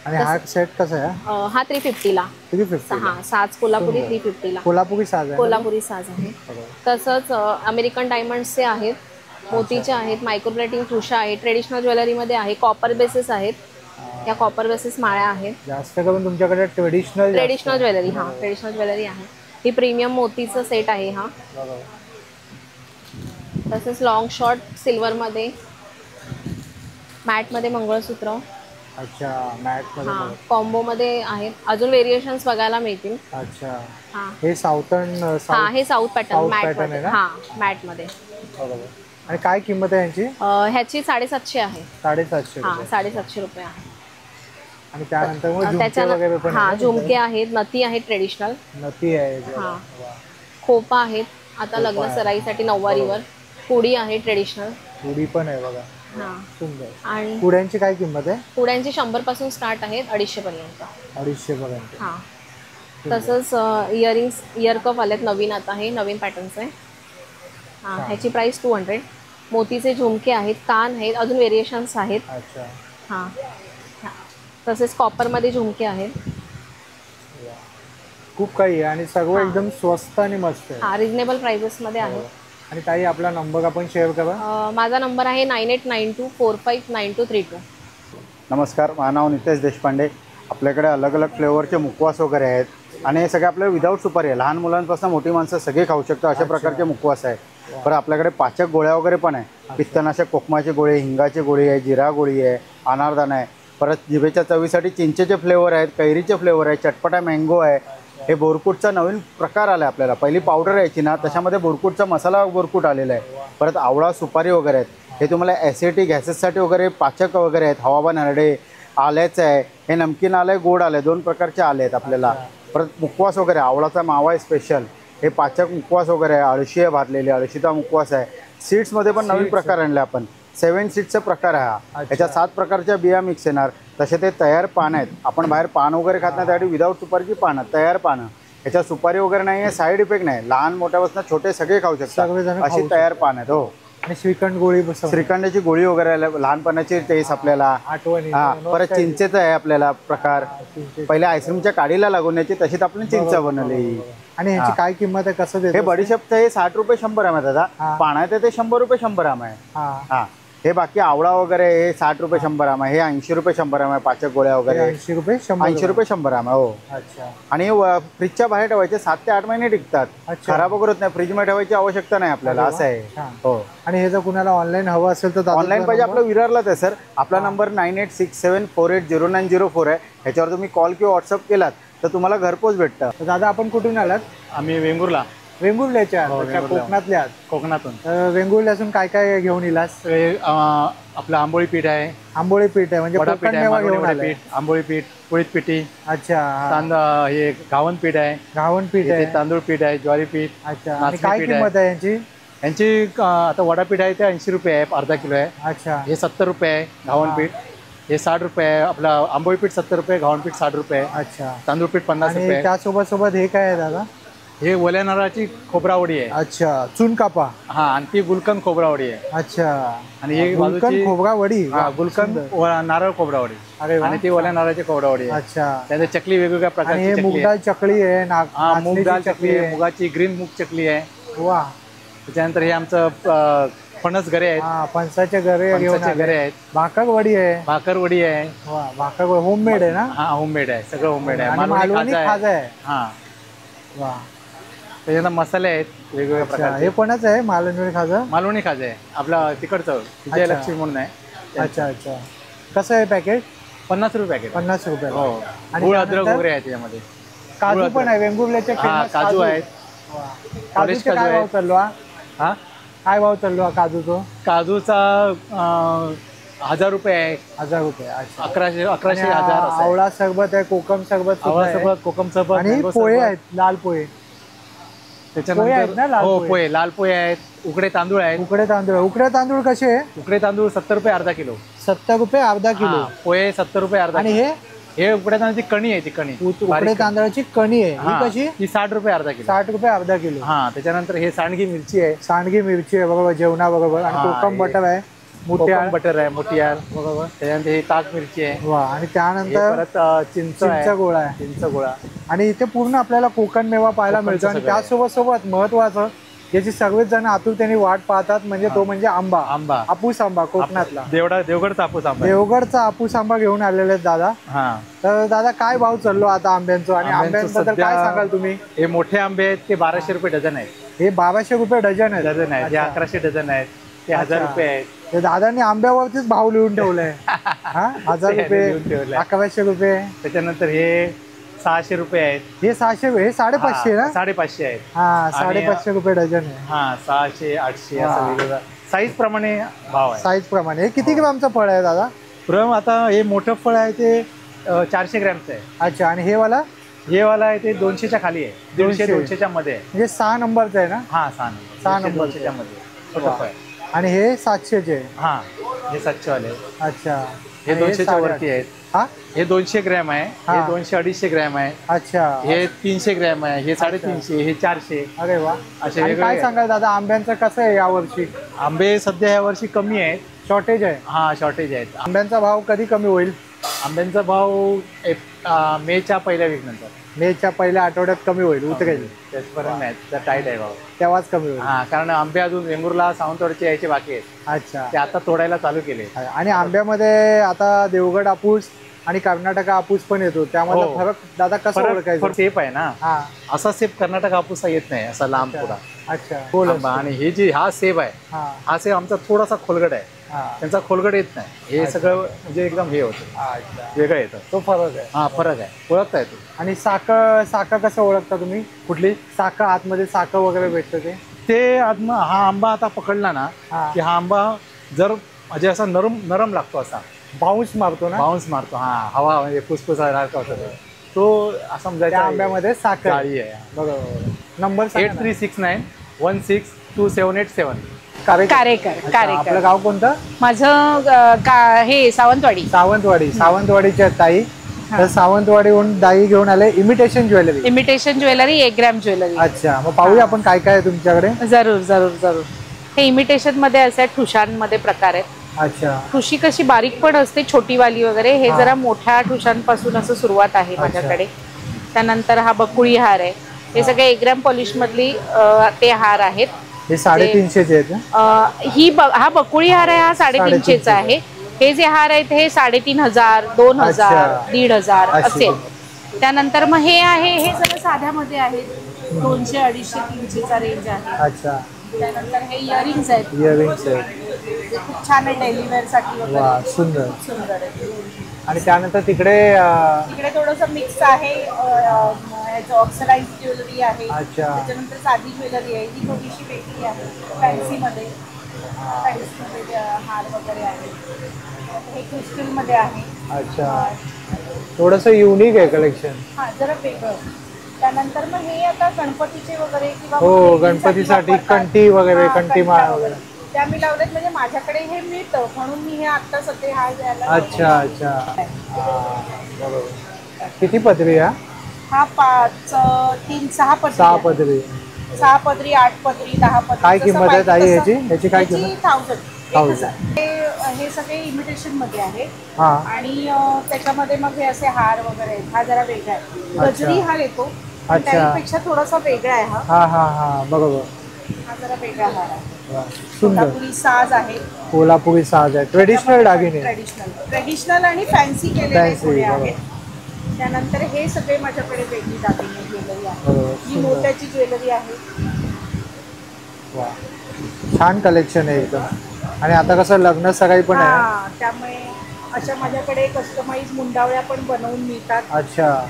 आणि हा सेट कसा आहे? हा 350ला. 350. हां, साज कोल्हापुरी 350ला. कोल्हापुरी साज आहे. कोल्हापुरी साज आहे. तसंच अमेरिकन डायमंड्सचे आहेत, मोतीचे आहेत, मायक्रो प्लेटिंग ठुशा आहे. ट्रेडिशनल ज्वेलरीमध्ये आहे. कॉपर बेसिस आहेत. या कॉपर बेसिस माळ्या आहेत. जास्त करून तुमच्याकडे ट्रेडिशनल ज्वेलरी. हां, ट्रेडिशनल ज्वेलरी आहे. ही प्रीमियम मोतीचं सेट आहे हा. तसेच लॉंग शॉर्ट सिल्वरमध्ये, मॅटमध्ये मंगळसूत्र. अच्छा. मॅटमध्ये. हां, कॉम्बोमध्ये आहेत. अजून व्हेरिएशन्स बघायला मिळतील. अच्छा. हां, हे साऊथर्न. हां, हे साऊथ पॅटर्न मॅटमध्ये. हां, मॅटमध्ये. आणि काय किंमत आहे यांची? ह्याची 750 आहे. 750. हां, 750 रुपये आहे. आणि त्यानंतर मग झुमके वगैरे पण? हां, झुमके आहेत, नथी आहेत, ट्रेडिशनल नथी आहे. हां, खोपा आहेत आता लग्न सराईसाठी नऊवारीवर. पुडी आहे ट्रेडिशनल. पुडी पण आहे बघा. हां, सुंदर. आणि पुड्यांची काय किंमत आहे? पुड्यांची 100 पासून स्टार्ट आहेत 250 पर्यंत. 250 पर्यंत. हां, तसंच इयरिंग्स, इयर कप आलेत नवीन, आता हे नवीन पॅटर्न्स आहे. हां, ह्याची प्राइस 200. मोतीचे झुमके आहेत, कान आहेत, अजून व्हेरिएशन्स आहेत. अच्छा. हां, तसेच कॉपरमध्ये झुमके आहेत. खूप काही आहे आणि सगळं एकदम स्वस्त आणि मस्त आहे. हां, रिजनेबल प्राइसेसमध्ये आहे. आणि ताई आपला नंबर आपण शेअर करा. माझा नंबर आहे 9892459232. नमस्कार, माझं नाव नितेश देशपांडे. आपल्याकडे अलग अलग फ्लेवरचे मुखवास वगैरे आहेत. आणि हे सगळे आपले विदाऊट सुपारी आहे, लहान मुलांपासून मोठी माणसं सगळे खाऊ शकतात अशा प्रकारचे मुखवास आहे. परत आपल्याकडे पाचक गोळ्या वगैरे पण आहे, पित्तनाशक कोकमाची गोळी, हिंगाची गोळी आहे, जिरा गोळी आहे, अनारदाना आहे. परत जिभेच्या चवीसाठी चिंचेचे फ्लेवर आहेत, कैरीचे फ्लेवर आहे, चटपटा मँगो आहे. हे बोरकुटचा नवीन प्रकार आला आहे आपल्याला. पहिली पावडर यायची ना, त्याच्यामध्ये बोरकुटचा मसाला बोरकुट आलेला आहे. परत आवळा सुपारी वगैरे आहेत. हे तुम्हाला ॲसिडिटी गॅसेससाठी वगैरे पाचक वगैरे आहेत. हवाबा नरडे आल्याचं आहे, हे नमकीन आलं आहे, गोड आलं आहे, 2 प्रकारचे आले आहेत आपल्याला. परत मुखवास वगैरे आवळाचा मावा आहे स्पेशल, हे पाचक मुखवास वगैरे आहे. अळशी आहे भाजलेली, अळशीचा मुखवास आहे. सीड्समध्ये पण नवीन प्रकार आणले आपण, 7 सीड्सचा प्रकार आहे हा. याच्यात 7 प्रकारच्या बिया मिक्स येणार. तसे ते तयार पान आहेत. आपण बाहेर पान वगैरे खात नाही, त्यासाठी विदाऊट सुपारीची पानं, तयार पानं. याच्यात सुपारी वगैरे नाही आहे, साईड इफेक्ट नाही. लहान मोठ्यापासून छोटे सगळे खाऊ शकतात, अशी तयार पान आहेत. हो. आणि श्रीखंड गोळी, श्रीखंडाची गोळी वगैरे लहानपणाची टेस्ट आपल्याला आठवणी. परत चिंचेचं आहे आपल्याला प्रकार. पहिले आईस्क्रीमच्या काडीला लागून याची, तशीच आपण चिंच बनवली. आणि ह्याची काय किंमत आहे, कसं देतो? हे बडीशेपचं हे 60 रुपये 100 ग्राम आहे दादा. पाण्यात ते 100 रुपये 100 ग्राम आहे. हा. हे बाकी आवळा वगैरे हे 60 रुपये 100 ग्राम आहे. हे 80 रुपये 100 ग्राम आहे. पाचक गोळ्या वगैरे 80 रुपये 100 ग्राम आहे. हो. अच्छा. आणि फ्रीजच्या बाहेर ठेवायचे, 7 ते 8 महिने टिकतात, खराब वगैरे होत नाही. फ्रीजमध्ये ठेवायची आवश्यकता नाही आपल्याला, असं आहे. हो. आणि हे जर कुणाला ऑनलाईन हवं असेल तर ऑनलाईन पाहिजे आपलं विरारलाच आहे सर. आपला नंबर 9867480904 आहे. ह्याच्यावर तुम्ही कॉल किंवा व्हॉट्सअप केलात तर तुम्हाला घरपोच भेटतं. दादा आपण कुठून आलात? आम्ही वेंगुर्ला. वेंगुर्ल्याच्या? कोकणातल्या? कोकणातून. वेंगुर्ल्यातून काय काय घेऊन इलास? आपलं आंबोळी पीठ आहे. आंबोळी पीठ आहे म्हणजे कोकण मेवा घेऊन आलाय. आंबोळी पीठ, कुळीत पिठी. अच्छा. हे घावन पीठ आहे. घावन पीठ आहे, तांदूळ पीठ आहे, ज्वारी पीठ. अच्छा. आणि काय किंमत आहे यांची? यांची आता वडापीठ आहे ते 80 रुपये आहे, अर्धा किलो आहे. अच्छा. हे 70 रुपये आहे घावन पीठ. हे 60 रुपये आहे. आपलं आंबोळी पीठ 70 रुपये, घावन पीठ 60 रुपये. अच्छा. तांदूळ पीठ 50 रुपये. त्यासोबत सोबत हे काय आहे दादा? हे ओल्या नारळाची खोबरावडी आहे. अच्छा. चून कापा. हा. आणि ती गुलकंद खोबरावडी आहे. अच्छा. आणि हे गुलकंद खोबरावडी. गुलकंद नारळ खोबरावडी. अरे आणि ती ओल्या नारळाची खोबरावडी आहे. अच्छा. त्याच्या चकली वेगवेगळ्या प्रकारची. मूग डाळ चकली आहे, मूग डाळ चकली आहे, मुगाची ग्रीन मूग चकली आहे. वा. त्याच्यानंतर हे आमचं फणस गरे आहेत. फणसाचे गरे आहेत. भाकरवडी आहे. भाकरवडी आहे. वा. भाकरवडी होममेड आहे ना? हा, होममेड आहे, सगळं होममेड आहे. मालवणी खाजा आहे. हा. वा. त्याच्यानंतर मसाले आहेत वेगवेगळ्या प्रकारचे. हे कोणाचं आहे? मालवणी खाजा. मालवणी खाजा आहे आपला तिकडचं, विजयलक्ष्मी म्हणून आहे. अच्छा अच्छा. कसं आहे पॅकेट? 50 रुपये पॅकेट. 50 रुपये. हो. गुळ अद्रक वगैरे आहे त्याच्यामध्ये. काजू पण आहे वेंगुर्ल्याचे. काजू आहेत. काजूचे काय भाव चाललो? हा, काय भाव चाललो काजूचा? काजूचा 1000 रुपये आहे. 1000 रुपये. अच्छा. 1100 1000. आवळा सरबत आहे, कोकम सरबत, आवळा सरबत, कोकम सरबत आणि पोहे आहेत, लाल पोहे. त्याच्यानंतर हो पोहे, लाल पोहे आहेत. उकडे तांदूळ आहेत. उकडे तांदूळ. उकडे तांदूळ कसे आहे? उकडे तांदूळ 70 रुपये अर्धा किलो. 70 रुपये अर्धा किलो. पोहे 70 रुपये अर्धा. आणि हे उकड्या तांदळाची कणी आहे. ती कणी उकडे तांदळाची कणी आहे. ही कशी? ती 60 रुपये अर्धा किलो. 60 रुपये अर्धा किलो. हा. त्याच्यानंतर हे सांडगी मिरची आहे. सांडगी मिरची आहे बरोबर, जेवणाबरोबर. आणि कोकम बटर आहे, मोठ्या बटर आहे, मोठ्यार बरोबर. त्याच्यानंतर ही ताक मिरची आहे. वा. आणि त्यानंतर परत चिंच गोळा आहे. चिंच गोळा. आणि इथे पूर्ण आपल्याला कोकण मेवा पाहायला मिळतो. आणि त्यासोबत सोबत महत्वाचं याची सगळेच जण आतुरतेने वाट पाहतात म्हणजे तो म्हणजे आंबा. हापूस आंबा कोकणातला. देवगडचा हापूस आंबा. देवगडचा हापूस आंबा घेऊन आलेले आहेत दादा. तर दादा काय भाव चाललो आता आंब्यांचं? आणि आंब्यांबद्दल काय सांगाल तुम्ही? हे मोठे आंबे आहेत ते 1200 रुपये डझन आहेत. हे 1200 रुपये डझन आहेत. डझन आहेत. हे 1100 डझन आहेत. ते 1000 रुपये आहेत. ते दादांनी आंब्यावरतीच भाव लिहून ठेवलाय. 1000 रुपये, 1100 रुपये. त्याच्यानंतर हे 600 रुपये आहेत. हे 600, हे 550 ना? 550 आहेत. हा. 550 रुपये डझन आहे. हा. 600 800 असं वेगवेगळं साईज प्रमाणे भाव आहे. साईज प्रमाणे. हे किती ग्रामचं फळ आहे दादा? आता हे मोठं फळ आहे ते 400 ग्रॅमचं आहे. अच्छा. आणि हे वाला आहे ते 200च्या खाली आहे. 200-200च्या मध्ये आहे. म्हणजे 6 नंबरचं आहे ना? हा. 6 नंबरच्या मध्ये. आणि हे 700चे. हा. हे 700 वाले. अच्छा. हे 200च्या वरती आहेत. हा. हे 200 ग्रॅम आहे. हे 200-250 ग्रॅम आहे. अच्छा. हे 300 ग्रॅम आहे. हे 350. हे 400. अरे वा. असे काय सांगाल दादा आंब्यांचं कसं आहे यावर्षी? आंबे सध्या यावर्षी कमी आहेत. शॉर्टेज आहे. हा. शॉर्टेज आहेत. आंब्यांचा भाव कधी कमी होईल? आंब्यांचा भाव मेच्या पहिल्या वीक नंतर. मेच्या पहिल्या आठवड्यात कमी होईल, उतरेल. त्याचपर्यंत नाही, टाईट आहे भाव. तेव्हाच कमी होईल. हा. कारण आंबे अजून वेंगुर्ला सावंतवाडीचे यायचे बाकी आहेत. अच्छा. ते आता तोडायला चालू केले. आणि आंब्यामध्ये आता देवगड हापूस आणि कर्नाटक हापूस पण येतो, त्यामध्ये हो. फरक दादा कसा ओळखायचा? सेप आहे ना, हा असा सेप कर्नाटक हापूस येत नाही, असा लांब थोडा अच्छा बोल आंबा. आणि हे जे हा सेब आहे, हा हा सेब आमचा थोडासा खोलगट आहे, हा त्यांचा खोलगट येत नाही. हे सगळं म्हणजे एकदम हे होतं, अच्छा वेगळं येतं. तो फरक आहे. हा फरक आहे, ओळखता येतो. आणि साखर कसं ओळखता तुम्ही? कुठली साखर आतमध्ये साखर वगैरे भेटतं ते? ते हा आंबा आता पकडला ना हा. की हा आंबा जर म्हणजे असा नरम लागतो, असा बाउन्स मारतो ना? बाउन्स मारतो. हा हवा म्हणजे फुसफुसासारखा होतो तो असा समजायचा. त्या आंब्यामध्ये साखर जाळी आहे. बरोबर. नंबर 8369162787. कारेकर आपलं गाव कोणतं? माझं हे सावंतवाडी. सावंतवाडीच्या ताई. तर सावंतवाडीहून दाई घेऊन आले imitation jewellery. Imitation jewellery, 1 gram jewellery. अच्छा, मग पाहूया आपण काय काय आहे तुमच्याकडे. जरूर जरूर जरूर. हे इमिटेशन मध्ये असे ठुशांमध्ये प्रकार आहेत. अच्छा, ठुशी कशी बारीक पण असते, छोटीवाली वगैरे. हे जरा मोठ्या ठुशांपासून असं सुरुवात आहे माझ्याकडे. त्यानंतर हा बकुळी हार आहे. हे सगळे 1 ग्रॅम पॉलिश मधली ते हार आहेत. हे 350 आहेत ना? हा बकुळी हार आहे, हा 350 आहे. हे जे हार आहेत हे 3500, 2000, 1500 असे. त्यानंतर मग हे आहे, हे सगळं साध्यामध्ये आहे, 200, 250, 300चा रेंज आहे. अच्छा, त्यानंतर हे इयरिंग्स आहेत. इयरिंग्स आहेत. हे खूप छान आहे डेली वेअर साठी वगैरे. वा, सुंदर. खूप सुंदर आहे. आणि त्यानंतर तिकडे इकडे थोडंसं मिक्स आहे, ऑक्सिडाइज ज्वेलरी आहे. अच्छा. त्याच्यानंतर साधी ज्वेलरी आहे, ही थोडीशी वेगळी आहे, फॅन्सीमध्ये. फॅन्सीमध्ये हार वगैरे आहे. हे क्रिस्टलमध्ये आहे. अच्छा, थोडंसं युनिक आहे कलेक्शन. हा, जरा वेगळं. त्यानंतर मग हे आता गणपतीचे वगैरे किंवा हो, गणपतीसाठी कंठी वगैरे, कंठीमाळ वगैरे त्या मी लावलेत. म्हणजे माझ्याकडे हे मिळतं म्हणून मी हे आता सध्या हा द्यायला. अच्छा अच्छा, बरोबर. किती पदरी हा? हा 5, 3, 6 पदरी. 6 पदरी. 6 पदरी, 8 पदरी, 10 पदरी. काय किंमत आहे ताई याची? याची काय किंमत? 1000. हे सगळे इमिटेशन मध्ये आहे. हा. आणि त्याच्यामध्ये मग हे असे हार वगैरे आहेत. हा जरा वेगळा आहे, गजरी हार येतो. अच्छा. त्यापेक्षा थोडासा वेगळा आहे हा. हा हा हा, बरोबर. हा जरा वेगळा हार आहे. सुंदर. कोल्हापुरी साज आहे. कोल्हापुरी साज आहे. ट्रेडिशनल दागिने. ट्रेडिशनल आणि फॅन्सी केलेले Fancy, थोडे बरोबर. आहेत. त्यानंतर हे सगळे माझ्याकडे वेगळी दागिने ज्वेलरी आहे. बरोबर, ही सुंदर. मोत्याची ज्वेलरी आहे. वा, छान कलेक्शन आहे एकदम. आणि आता कसं लग्न सगाई पण आहे. हा, त्यामुळे अशा माझ्याकडे कस्टमाइज मुंडावळ्या पण बनवून मिळतात. अच्छा,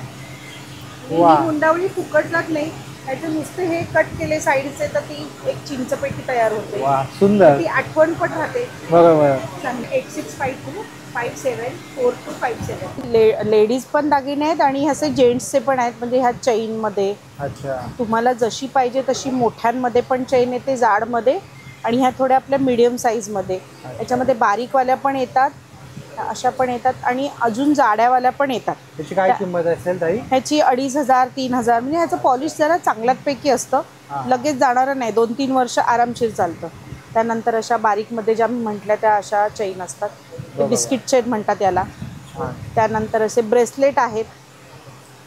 ही वा. मुंडावळी फुकटलाच नाही, त्याचे नुसते हे कट केले साईडचे तर ती एक चिंचपेटी तयार होते. वा, सुंदर. ती आठवण पण राहते. बरोबर. 86525257. लेडीज पण दागिने आहेत आणि असे जेंट्सचे पण आहेत. म्हणजे ह्या चेन मध्ये अच्छा, तुम्हाला जशी पाहिजे तशी मोठ्यांमध्ये पण चेन येते, जाडमध्ये, आणि ह्या थोड्या आपल्या मीडियम साईजमध्ये. याच्यामध्ये बारीकवाल्या पण येतात, अशा पण येतात, आणि अजून जाड्यावाल्या पण येतात. त्याची काय किंमत असेल ताई? ह्याची 2500, 3000. म्हणजे ह्याचं पॉलिश जरा चांगल्यापैकी असतं, लगेच जाणारं नाही, 2-3 वर्ष आरामशीर चालतं. त्यानंतर अशा बारीकमध्ये ज्या मी म्हटल्या त्या अशा चेन असतात, बिस्किट चेन म्हणतात याला. त्यानंतर असे ब्रेसलेट आहेत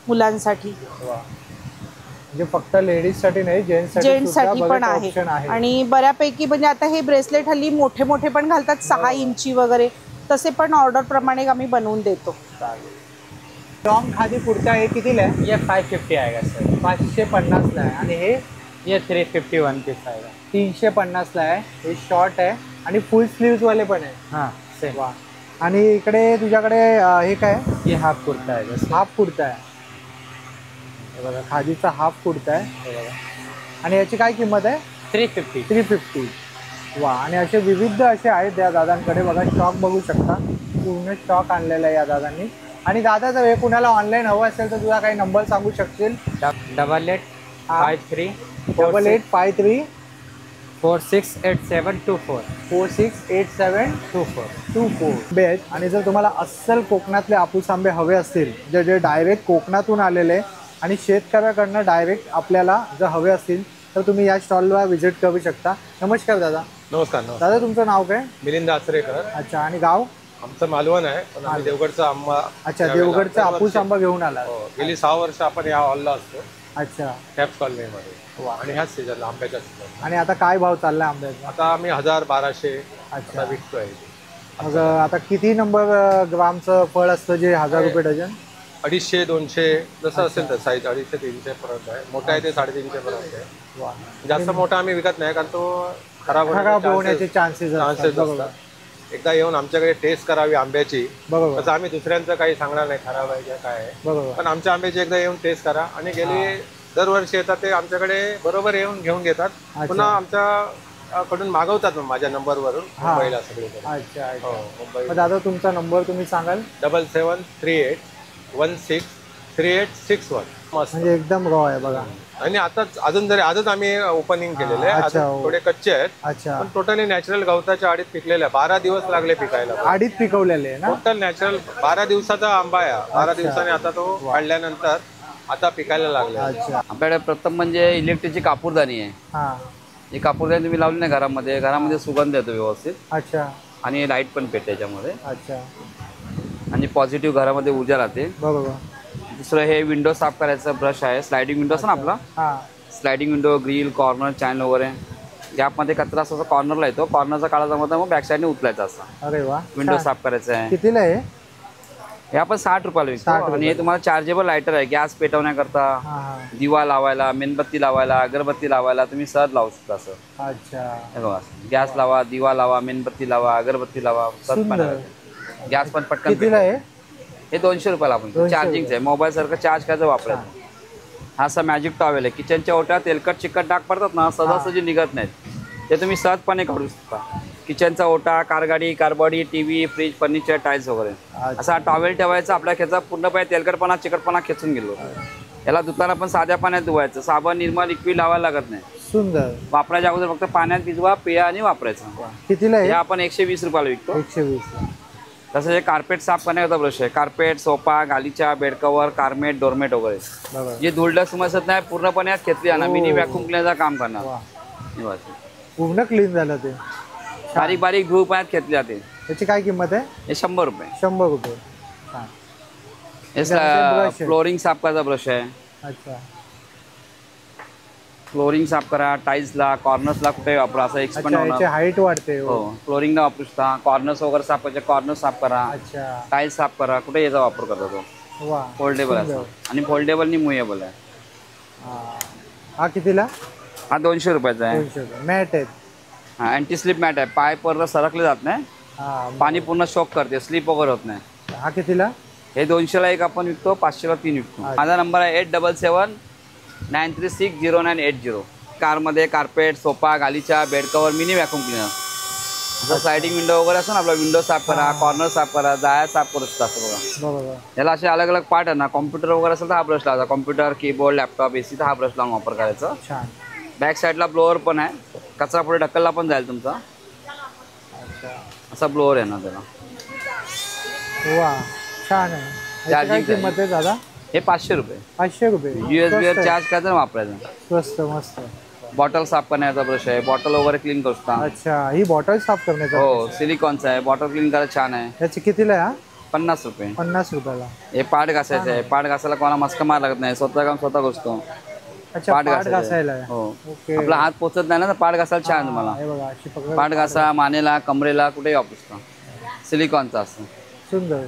मुलांसाठी. म्हणजे फक्त लेडीज साठी नाही, जेंट्स साठी पण आहे. आणि बऱ्यापैकी म्हणजे आता हे ब्रेसलेट हल्ली मोठे मोठे पण घालतात, 6 इंची वगैरे, तसे पण ऑर्डर प्रमाणे आम्ही बनवून देतो. लॉन्ग खादी कुर्ता हे कितीला आहे? ये 550 आएगा सर. 550 ला आहे. आणि हे ये 351 पीस आएगा. 350 ला आहे. हे शॉर्ट आहे आणि फुल स्लीव्स वाले पण आहे. हाँ सेम. वा. आणि इकडे तुझ्याकडे हे काय? ये हाफ कुर्ता है जैसे. हाफ कुर्ता आहे. हे बघा, खादीचा हाफ कुर्ता आहे. हे बघा. आणि याची काय किंमत आहे? 350. 350. वा. आणि असे विविध असे आहेत या दादांकडे. बघा, स्टॉक बघू शकता, पूर्ण स्टॉक आणलेला आहे या दादांनी. आणि दादा, जर हे कुणाला ऑनलाईन हवं असेल तर तुझा काही नंबर सांगू शकशील? 8853 8853 468724 468724 बेस्ट. आणि जर तुम्हाला अस्सल कोकणातले हापूस आंबे हवे असतील, जे डायरेक्ट कोकणातून आलेले आणि शेतकऱ्याकडनं डायरेक्ट आपल्याला जर हवे असतील, तर तुम्ही या स्टॉलला व्हिजिट करू शकता. नमस्कार दादा. नमस्कार. दादा, तुमचं नाव काय? मिलिंद आचरेकर. अच्छा. आणि गाव? आमचं मालवण आहे, पण आम्ही देवगडचा आंबा. अच्छा, देवगडचा हापूस आंबा घेऊन आला. गेली 6 वर्ष आपण या हॉलला असतो. अच्छा. कॅप्स कॉलनीमध्ये. आणि ह्याच सीझनला, आंब्याच्या सीझन. आणि आता काय भाव चाललाय आंब्याचा? आता आम्ही 1000, 1200 अच्छा विकतोय. मग आता किती नंबर ग्रामचं फळ असतं जे 1000 रुपये डझन? 250, 200 जसं असेल तर साईज 250, 300 पर्यंत आहे. मोठा आहे ते 350 पर्यंत आहे. जास्त मोठा आम्ही विकत नाही कारण तो खराब होण्याचे चान्सेस असतात. एकदा येऊन आमच्याकडे टेस्ट करावी आंब्याची. तसं आम्ही दुसऱ्यांचं काही सांगणार नाही खराब आहे किंवा काय आहे, पण आमच्या आंब्याची एकदा येऊन टेस्ट करा. आणि गेले दरवर्षी येतात ते आमच्याकडे बरोबर येऊन घेऊन घेतात. पुन्हा आमच्या कडून मागवतात माझ्या नंबरवरून मुंबईला सगळे. अच्छा. दादा तुमचा नंबर तुम्ही सांगाल? 7738163861. म्हणजे एकदम रॉ आहे बघा. आणि आता आजच आम्ही ओपनिंग केलेलं आहे. थोडे कच्चे आहेत. अच्छा. पण टोटली नॅचरल गवताच्या आडीत पिकलेले आहे. 12 दिवस लागले पिकायला. आडीत पिकवलेले ना? टोटल नॅचरल 12 दिवसाचा आंबा आहे. 12 दिवसांनी आता तो काढल्यानंतर आता पिकायला लागला. आपल्याकडे प्रथम म्हणजे इलेक्ट्रिकची कापूरदानी आहे. ही कापूरदानी तुम्ही लावली नाही घरामध्ये सुगंध येतो व्यवस्थित. अच्छा. आणि लाईट पण पेटते त्याच्यामध्ये. अच्छा. आणि पॉझिटिव्ह घरामध्ये ऊर्जा राहते. बरोबर. दुसरं हे विंडो साफ करायचं ब्रश आहे. स्लायडिंग विंडो असं ना आपला, sliding window, grill, corner, channel वगैरे. गॅपमध्ये कचरा असं कॉर्नरला येतो. कॉर्नरचा काढायचा मग बॅक साईडने उचलायचा असा. अरे वा. विंडो साफ करायचं आहे. कितीला आहे हे? आपण 60 रुपयाला विकतो. आणि हे तुम्हाला चार्जेबल लायटर आहे. गॅस पेटवण्याकरता, दिवा लावायला, मेणबत्ती लावायला, अगरबत्ती लावायला तुम्ही सहज लावू शकता असं. अच्छा. गॅस लावा, दिवा लावा, मेणबत्ती लावा, अगरबत्ती लावा, गॅस पण पटकन. कितीला आहे हे? 200 रुपयाला. आपण चार्जिंगचं आहे. मोबाईल सारखं चार्ज करायचं वापरायचं. हा असा मॅजिक टॉवेल आहे. किचनच्या ओट्यात तेलकट चिकट डाग पडतात ना, सहजासहजी निघत नाहीत. ते तुम्ही सहजपणे काढू शकता. किचनचा ओटा, कारगाडी, कारबॉडी, टीव्ही, फ्रीज, फर्निचर, टाईल्स वगैरे असा टॉवेल ठेवायचा. आपल्या खेचा पूर्णपणे तेलकटपणा चिकटपणा खेचून गेलो. याला धुताना पण साध्या पाण्यात धुवायचं. साबण, निर्मा, लिक्विड लावायला लागत नाही. सुंदर. वापरायच्या अगोदर फक्त पाण्यात भिजवा, पिया आणि वापरायचं. कितीला आहे? हे आपण 120 रुपयाला विकतो. 120. तसं हे कार्पेट साफ करण्याचा ब्रश आहे. कार्पेट, सोफा, गालीचा, बेड कव्हर, कार्मेट, डोरमेट वगैरे जे धुळडं समजत नाही पूर्णपणे यात खेचली आणा. मिनी व्हॅक्यूम क्लिनरचं काम करणार. पूर्ण क्लीन झालं ते. बारीक बारीक धूळ पाण्यात खेचले जाते. त्याची काय किंमत आहे? हे 100 रुपये. 100 रुपये. हे फ्लोरिंग साफ करायचा ब्रश आहे. अच्छा. फ्लोरिंग साफ करा, टाईल्सला, कॉर्नर्सला कुठे वापरा. असं एक्सपेंड होणार. हाईट वाढते. हो. फ्लोरिंगला वापरू शकता. कॉर्नर्स वगैरे साफ करायचे, कॉर्नर साफ करा. अच्छा. टाईल्स साफ करा. कुठे याचा वापर करतो तो. फोल्डेबल आहे. आणि फोल्डेबल आणि मुवेबल आहे. हा कितीला? हा 200 रुपयाचा आहे. 200. मॅट आहे. हा अँटी स्लिप मॅट आहे. पाय परत सरकले जात नाही. पाणी पूर्ण शॉक करते, स्लिप वगैरे होत नाही. हा कितीला? हे 200ला एक आपण विकतो, 500ला 3 विकतो. माझा नंबर आहे 8779360980. कारमध्ये कार्पेट, सोफा, गालीचा, bed cover, mini vacuum cleaner. जसं स्लायडिंग विंडो वगैरे असं ना, आपला विंडो साफ करा, कॉर्नर साफ करा, जाळ्या साफ करू शकता. असं बघा. याला असे अलग अलग पार्ट आहे ना. कॉम्प्युटर वगैरे असेल तर हा ब्रश लावायचा. कॉम्प्युटर, कीबोर्ड, लॅपटॉप, एसी तर हा ब्रश लावून वापर करायचा. बॅक साईडला ब्लोअर पण आहे. कचरा पुढे ढकलला पण जाईल तुमचा. असा ब्लोअर आहे ना त्याला. वा छान आहे. चार्जिंग किंमत आहे दादा? हे 500 रुपये. 500 रुपये. USB चार्ज करायचं वापरायचं. स्वस्त मस्त. बॉटल साफ करण्याचा ब्रश आहे. बॉटल वगैरे क्लीन करू शकता. अच्छा. ही बॉटल साफ करण्याचा? हो. सिलिकॉनचा आहे. बॉटल क्लीन करायला छान आहे. त्याची कितीला आहे? 50 रुपये. 50 रुपयाला. हे पाठ घासायचं आहे. पाठ घासायला कोणाला मस्का मार लागत नाही. स्वतः काम स्वतः घासतो. पाठ घासायला. हो. आपला हात पोचत नाही ना, पाठ घासायला छान तुम्हाला. पाठ घासा, मानेला, कमरेला कुठेही वापरू शकता. सिलिकॉनचा असतो. सुंदर.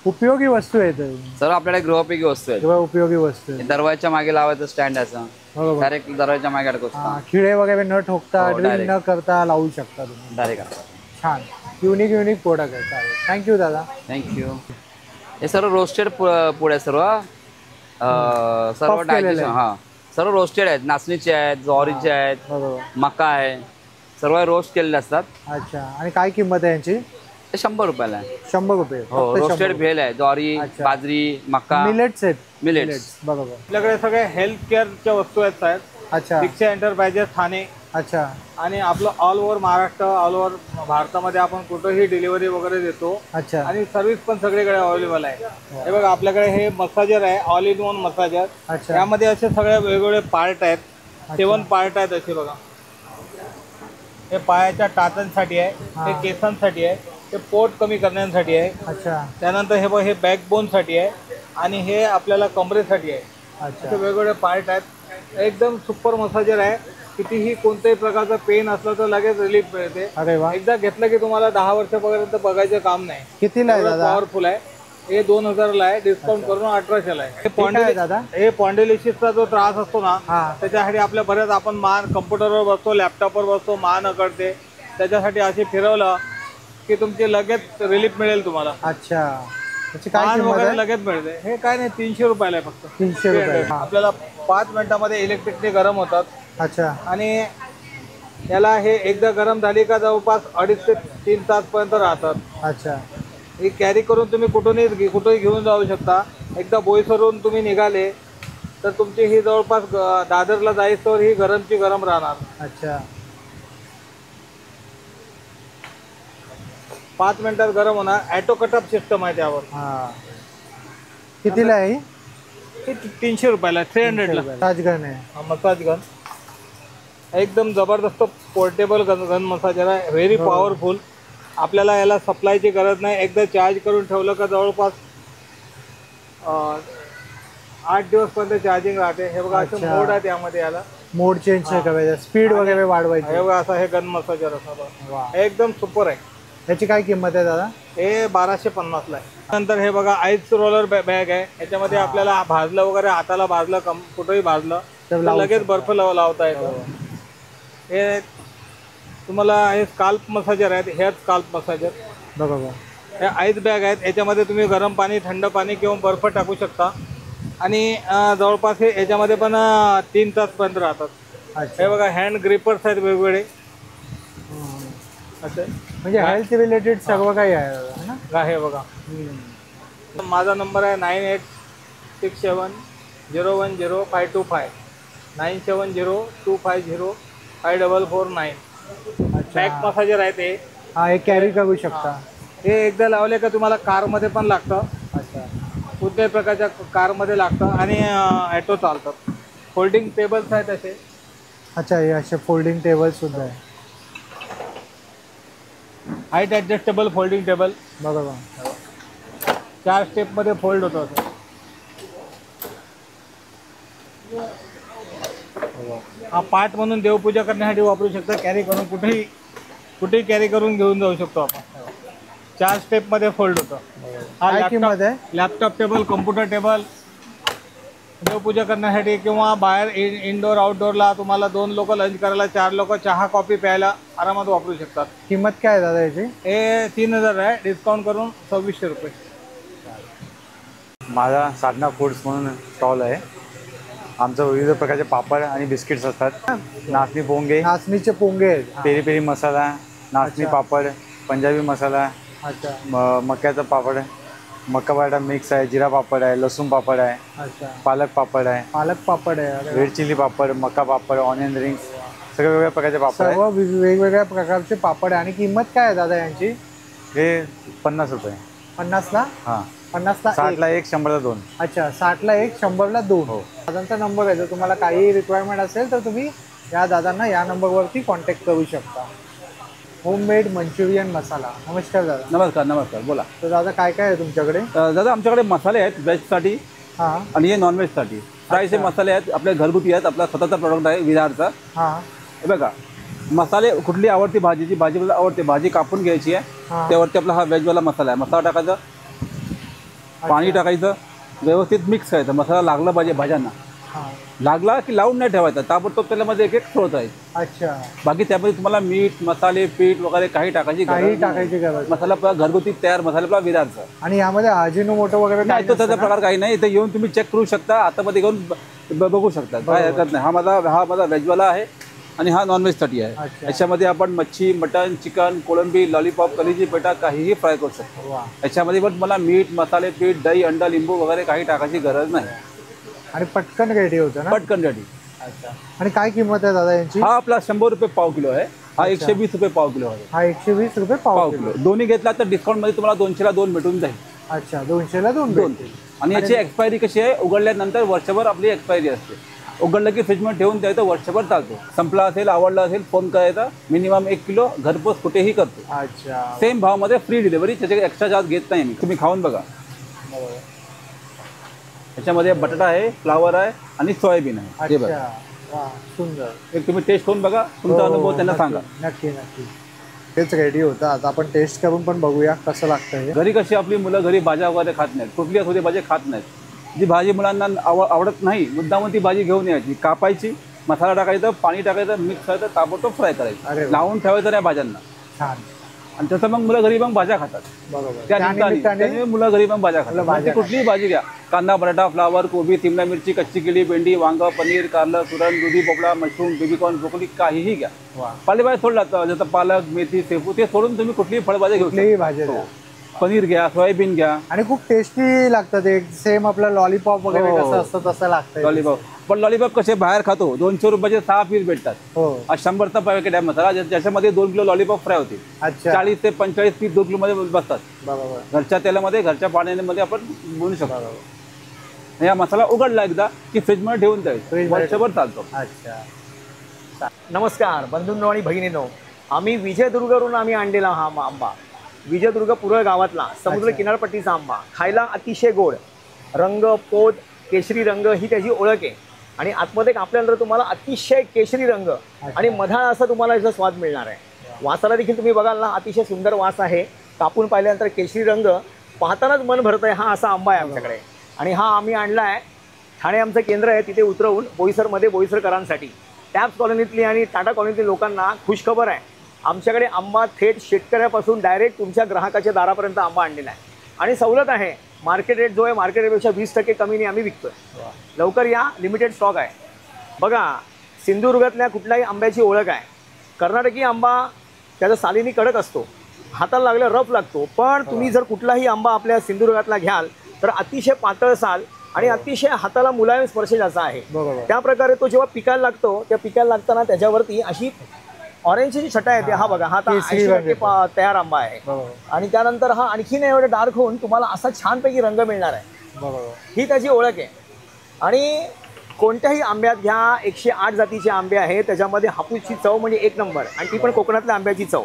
उपयोगी वस्तू आहेत सर्व. आपल्याकडे गृहोपयोगी वस्तू आहेत. उपयोगी वस्तू. दरवाजाच्या मागे लावायचं स्टँड असं. डायरेक्ट दरवाजाच्या मागे अडकू शकता. खिळे वगैरे न ठोकता, ड्रिल न करता लावू शकता तुम्ही डायरेक्ट. छान. युनिक प्रोडक्ट आहे. चालेल. थँक्यू दादा. थँक्यू. हे सर्व रोस्टेड पुढे सर्व डायजेशन. हा सर्व रोस्टेड आहेत. नाचणीचे आहेत, ज्वारीचे आहेत, मका आहे. सर्व रोस्ट केलेले असतात. अच्छा. आणि काय किंमत आहे यांची? 100 रुपयाला आहे. 100 रुपये. हो. रोस्टेड भेल आहे. ज्वारी, बाजरी, मका, मिलेट्स आहेत. मिलेट्स. बरोबर. आपल्याकडे सगळे हेल्थ केअरच्या वस्तू आहेत. अच्छा. दीक्षा एंटरप्राइजेस ठाणे. अच्छा. आणि आपलं all over Maharashtra, all over भारतामध्ये आपण कुठेही डिलिव्हरी वगैरे देतो. अच्छा. आणि सर्व्हिस पण सगळीकडे अवेलेबल आहे. हे बघा आपल्याकडे हे मसाजर आहे, ऑल इन वन मसाजर. यामध्ये असे सगळे वेगवेगळे पार्ट आहेत. 7 पार्ट आहेत असे बघा. हे पायाच्या टाचांसाठी आहे, हे केसांसाठी आहे, हे पोट कमी करण्यासाठी आहे. अच्छा. त्यानंतर हे बघ हे बॅकबोनसाठी आहे आणि हे आपल्याला कमरेसाठी आहे. असे वेगवेगळे पार्ट आहेत. एकदम सुपर मसाजर आहे. कितीही कोणत्याही प्रकारचा पेन असला तर लगेच रिलीफ मिळते. अरे वा. एकदा घेतलं की तुम्हाला 10 वर्षापर्यंत बघायचं काम नाही. कितीला आहे दादा? पॉवरफुल आहे. हे 2000ला आहे, डिस्काउंट करून 1800ला आहे. दादा हे स्पॉन्डिलिसिसचा जो त्रास असतो ना त्याच्यासाठी आपल्या बऱ्याच आपण मान कम्प्युटरवर बसतो, लॅपटॉपवर बसतो, मान अकडते, त्याच्यासाठी असे फिरवलं की तुमची लगेच रिलीफ मिळेल तुम्हाला. अच्छा, काय मान किंमत वगैरे आहे? लगेच मिळते. हे काय नाही 300 रुपयाला आहे फक्त. 300 रुपये. आपल्याला 5 मिनिटामध्ये इलेक्ट्रिकने गरम होतात. अच्छा. आणि याला हे एकदा गरम झाली का जवळपास 2.5 ते 3 तास पर्यंत राहतात. अच्छा. ही कॅरी करून तुम्ही कुठेही घेऊन जाऊ शकता. एकदा बोईसवरून तुम्ही निघाले तर तुमची ही जवळपास दादरला जाईस्तोवर ही गरमची गरम राहणार. अच्छा. 5 मिनिटात गरम होणार. ॲटो कटअप सिस्टम आहे त्यावर. कितीला आहे? 300 रुपयाला, 300ला. मसाज गन आहे. मसाज गन एकदम जबरदस्त पोर्टेबल गन मसाजर आहे. Very powerful. आपल्याला याला सप्लायची गरज नाही. एकदा चार्ज करून ठेवलं का जवळपास 8 दिवसपर्यंत चार्जिंग राहते. हे बघा असं मोड आहे त्यामध्ये. याला मोड चेंज करायचा, स्पीड वगैरे वाढवायची. हे बघा असं हे गन मसाजर असं एकदम सुपर आहे. याची काय किंमत आहे दादा? हे 1250ला आहे. नंतर हे बघा आईस रोलर बॅग आहे. याच्यामध्ये आपल्याला भाजलं वगैरे, हाताला भाजलं, कुठेही भाजलं तर लगेच बर्फ लावता येतो. हे तुम्हाला हे स्काल्प मसाजर आहेत. हेअर स्काल्प मसाजर बरोबर. हे आईस बॅग आहेत. याच्यामध्ये तुम्ही गरम पाणी, थंड पाणी किंवा बर्फ टाकू शकता. आणि जवळपास हे याच्यामध्ये पण 3 तासपर्यंत राहतात. हे बघा हँड ग्रिपर्स आहेत वेगवेगळे असे. म्हणजे हेल्थ रिलेटेड सर्व काही आहे ना. हे बघा माझा नंबर आहे 9867010525 9702505449. बॅक मसाजर आहे ते. हे कॅरी करू शकता. हे एकदा लावले का तुम्हाला कारमध्ये पण लागतं. अच्छा. कुठल्याही प्रकारच्या कारमध्ये लागतं आणि ॲटो चालतात. फोल्डिंग टेबल्स आहेत असे. अच्छा, हे असे फोल्डिंग टेबल सुद्धा आहे. Height adjustable folding table. बरोबर. 4 स्टेपमध्ये फोल्ड होतं असं. हा पार्ट म्हणून देवपूजा करण्यासाठी वापरू शकता. कॅरी करून कुठेही कॅरी करून घेऊन जाऊ शकतो आपण. 4 स्टेपमध्ये फोल्ड होतं. हा किंमत आहे? लॅपटॉप टेबल, कम्प्युटर टेबल देवपूजा करण्यासाठी किंवा बाहेर इनडोअर आउटडोअरला तुम्हाला 2 लोक लंच करायला, 4 लोक चहा कॉफी प्यायला आरामात वापरू शकतात. किंमत काय आहे दादा याची? हे 3000 आहे, डिस्काउंट करून 2600 रुपये. माझा साधना फूड्स म्हणून स्टॉल आहे. आमचं विविध प्रकारचे पापड आणि बिस्किट्स असतात. नाचणी पोंगे, नाचणीचे पोंगे आहेत. पेरी पेरी मसाला, नाचणी पापड, पंजाबी मसाला, मक्याचा पापड, मक्का बटाटा मिक्स आहे, जिरा पापड आहे, लसूण पापड आहे, पालक पापड आहे, रेड चिली पापड, मक्का पापड, ऑनियन रिंग्स, सगळे वेगवेगळ्या प्रकारचे पापड आहे. सर्व वेगवेगळ्या प्रकारचे पापड आहे. आणि किंमत काय आहे दादा यांची? हे 50 रुपये. 50ला? हां. 50ला 60ला 1, 100ला 2. अच्छा, 60ला 1, 100ला 2. हो. दादांचा नंबर आहे. जर तुम्हाला काही रिक्वायरमेंट असेल तर तुम्ही या दादांना या नंबरवरती कॉन्टॅक्ट करू शकता. होममेड मंचुरियन मसाला. नमस्कार दादा. नमस्कार. नमस्कार, बोला. तर दादा काय काय आहे तुमच्याकडे? दादा आमच्याकडे मसाले आहेत व्हेजसाठी आणि हे नॉनव्हेजसाठी. फ्रायचे मसाले आहेत, आपले घरगुती आहेत. आपला स्वतःचा प्रोडक्ट आहे विरारचा. हे बघा, मसाले कुठली आवडती भाजीची, भाजी आवडते भाजी कापून घ्यायची आहे. त्यावरती आपला हा व्हेजवाला मसाला आहे. मसाला टाकायचा, पाणी टाकायचं, व्यवस्थित मिक्स करायचं. मसाला लागला पाहिजे भाज्यांना. लागला की लावून नाही ठेवायचा, ताबडतोब त्यामध्ये एक सोडता येईल. अच्छा. बाकी त्यामध्ये तुम्हाला मीठ, मसाले, पीठ वगैरे काही टाकायची गरज. मसाला घरगुती तयार मसाला आपला विरारचा. आणि यामध्ये अजिनोमोटो वगैरे नाही, तो त्याचा प्रकार काही नाही. इथे येऊन तुम्ही चेक करू शकता, आतामध्ये घेऊन बघू शकता, काय हरकत नाही. हा माझा व्हेजवाला आहे आणि हा नॉनव्हेजसाठी आहे. याच्यामध्ये आपण मच्छी, मटन, चिकन, कोळंबी, लॉलीपॉप, कलेजी, पेटा काहीही फ्राय करू शकतो. याच्यामध्ये पण मला मीठ, मसाले, पीठ, दही, अंडा, लिंबू वगैरे काही टाकायची गरज नाही. आणि पटकन रेडी होतं ना? पटकन रेडी. अच्छा. आणि काय किंमत आहे दादा यांची? हा आपला 100 रुपये पाव किलो आहे. हा 120 रुपये पाव किलो आहे. हा 120 रुपये पाव किलो. दोन्ही घेतला तर डिस्काउंटमध्ये तुम्हाला 200ला 2 भेटून जाईल. अच्छा, 200ला 2. आणि याची एक्सपायरी कशी आहे, उघडल्यानंतर वर्षभर आपली एक्सपायरी असते. उघडलं की फ्रीजमध्ये ठेवून द्यायचं, वर्षभर चालतो. संपला असेल, आवडला असेल, फोन करायचा. मिनिमम 1 किलो घरपोच कुठेही करतो. अच्छा. सेम भावामध्ये फ्री डिलिव्हरी, त्याचे एक्स्ट्रा चार्ज घेत नाही मी. तुम्ही खाऊन बघा. याच्यामध्ये बटाटा आहे, फ्लावर आहे आणि सोयाबीन आहे. हे बघा, वा सुंदर. एक तुम्ही टेस्ट करून बघा, तुमचा अनुभव त्यांना सांगा. नक्की नक्की. तेच रेडी होतं. आता आपण टेस्ट करून पण बघूया कसं लागतं हे. घरी कशी आपली मुलं घरी भाज्या वगैरे खात नाहीत, कुठली असू दे भाजी खात नाहीत. जी भाजी मुलांना आवडत नाही मुद्दामून ती भाजी घेऊन यायची, कापायची, मसाला टाकायचा, पाणी टाकायचं, मिक्स करायचं, ताबडतोब फ्राय करायचं, लावून ठेवायचं नाही भाज्यांना. छान. आणि तसं मग मुलं घरी मग भाज्या खातात. बरोबर. त्या निमित्ताने मुलं घरी मग भाज्या खातात. मग ती कुठलीही भाजी घ्या, कांदा बटाटा फ्लावर कोबी शिमला मिरची कच्ची केली भेंडी वांग पनीर कारलं सुरण दुधी भोपळा मशरूम बेबीकॉर्न ब्रोकोली काहीही घ्या. पालेभाज्या सोडला जसं पालक मेथी शेपू ते सोडून तुम्ही कुठलीही फळभाजी घेऊ शकता. पनीर घ्या सोयाबीन घ्या. आणि खूप टेस्टी लागतं ते. सेम आपलं लॉलीपॉप वगैरे कसं असतं तसं लागतं लॉलीपॉप. पण लॉलीपॉप कसे बाहेर खातो 200 रुपयाचे 6 पीस भेटतात. 100चा पॅकेट आहे मसाला ज्याच्यामध्ये 2 किलो लॉलीपॉप फ्राय होते. 40 ते 45 पीस 2 किलो मध्ये बसतात. बरोबर. घरच्या तेलामध्ये घरच्या पाण्यामध्ये आपण बनवू शकतो. या मसाला उघडला एकदा की फ्रीजमध्ये ठेवून द्यायचं, वर्षभर चालतो. अच्छा. नमस्कार बंधूंनो आणि भगिनींनो, आम्ही विजयदुर्गवरून आणलेला हा आंबा. विजयदुर्ग पुरळ गावातला समुद्र किनारपट्टीचा आंबा. खायला अतिशय गोड, रंग पोत केशरी रंग ही त्याची ओळख आहे. आणि आतमध्ये कापल्यानंतर तुम्हाला अतिशय केशरी रंग आणि मधाळ असा तुम्हाला याचा स्वाद मिळणार आहे. वासाला देखील तुम्ही बघाल ना, अतिशय सुंदर वास आहे. कापून पाहिल्यानंतर केशरी रंग पाहतानाच मन भरत आहे. हा असा आंबा आहे आमच्याकडे. आणि हा आम्ही आणला आहे, ठाणे आमचं केंद्र आहे, तिथे उतरवून बोईसरमध्ये बोईसरकरांसाठी. टॅप्स कॉलनीतली आणि टाटा कॉलनीतली लोकांना खुशखबर आहे, आमच्याकडे आंबा थेट शेतकऱ्यापासून डायरेक्ट तुमच्या ग्राहकाच्या दारापर्यंत आंबा आणलेला आहे. आणि सवलत आहे, मार्केट रेट जो आहे मार्केट रेटपेक्षा 20% कमीने आम्ही विकतोय. लवकर या, लिमिटेड स्टॉक आहे. बघा, सिंधुदुर्गातल्या कुठल्याही आंब्याची ओळख आहे. कर्नाटकी आंबा त्याचा सालीनी कडक असतो, हाताला लागलं रफ लागतो. पण तुम्ही जर कुठलाही आंबा आपल्या सिंधुदुर्गातला घ्याल तर अतिशय पातळ साल आणि अतिशय हाताला मुलायम स्पर्श ज्याचा आहे. त्या प्रकारे तो जेव्हा पिकायला लागतो, त्या पिकायला लागताना त्याच्यावरती अशी ऑरेंजची छटा येते. हा बघा, हा 80% तयार आंबा आहे. आणि त्यानंतर हा आणखीन एवढं डार्क होऊन तुम्हाला असा छानपैकी रंग मिळणार आहे. ही त्याची ओळख आहे. आणि कोणत्याही आंब्यात घ्या, 108 जातीचे आंबे आहेत, त्याच्यामध्ये हापूसची चव म्हणजे एक नंबर, आणि ती पण कोकणातल्या आंब्याची चव,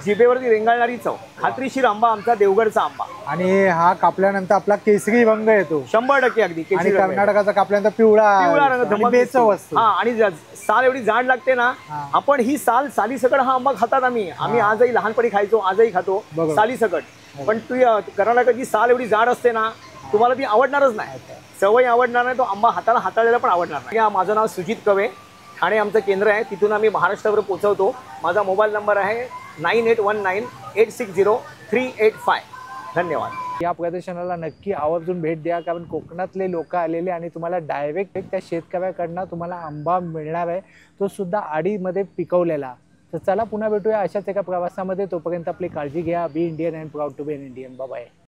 जिभेवरती रेंगाळणारी चव. खात्रीशीर आंबा आमचा देवगडचा आंबा. आणि हा कापल्यानंतर आपला केसरी रंग येतो 100% अगदी. आणि कर्नाटकाचा कापल्यानंतर पिवळा रंग बेचव असतो. हा, आणि साल एवढी जाड लागते ना, आपण ही साली सकट हा आंबा खातात आम्ही आजही लहानपणी खायचो, आजही खातो साली सकट. पण तू कर्नाटकाची साल एवढी जाड असते ना, तुम्हाला ती आवडणारच नाही. सवय आवडणार नाही, तो आंबा हाताला हाताळलेला पण आवडणार नाही. माझं नाव सुजित कवे, ठाणे आमचं केंद्र आहे, तिथून आम्ही महाराष्ट्रावर पोहोचवतो. माझा मोबाईल नंबर आहे 9819860385. धन्यवाद. या प्रदर्शनाला नक्की आवर्जून भेट द्या, कारण कोकणातले लोक आलेले आणि तुम्हाला डायरेक्ट त्या शेतकऱ्याकडनं तुम्हाला आंबा मिळणार आहे, तो सुद्धा आडीमध्ये पिकवलेला. तर चला पुन्हा भेटूया अशाच एका प्रवासामध्ये. तोपर्यंत आपली काळजी घ्या. Be Indian and proud to be an Indian. Bye.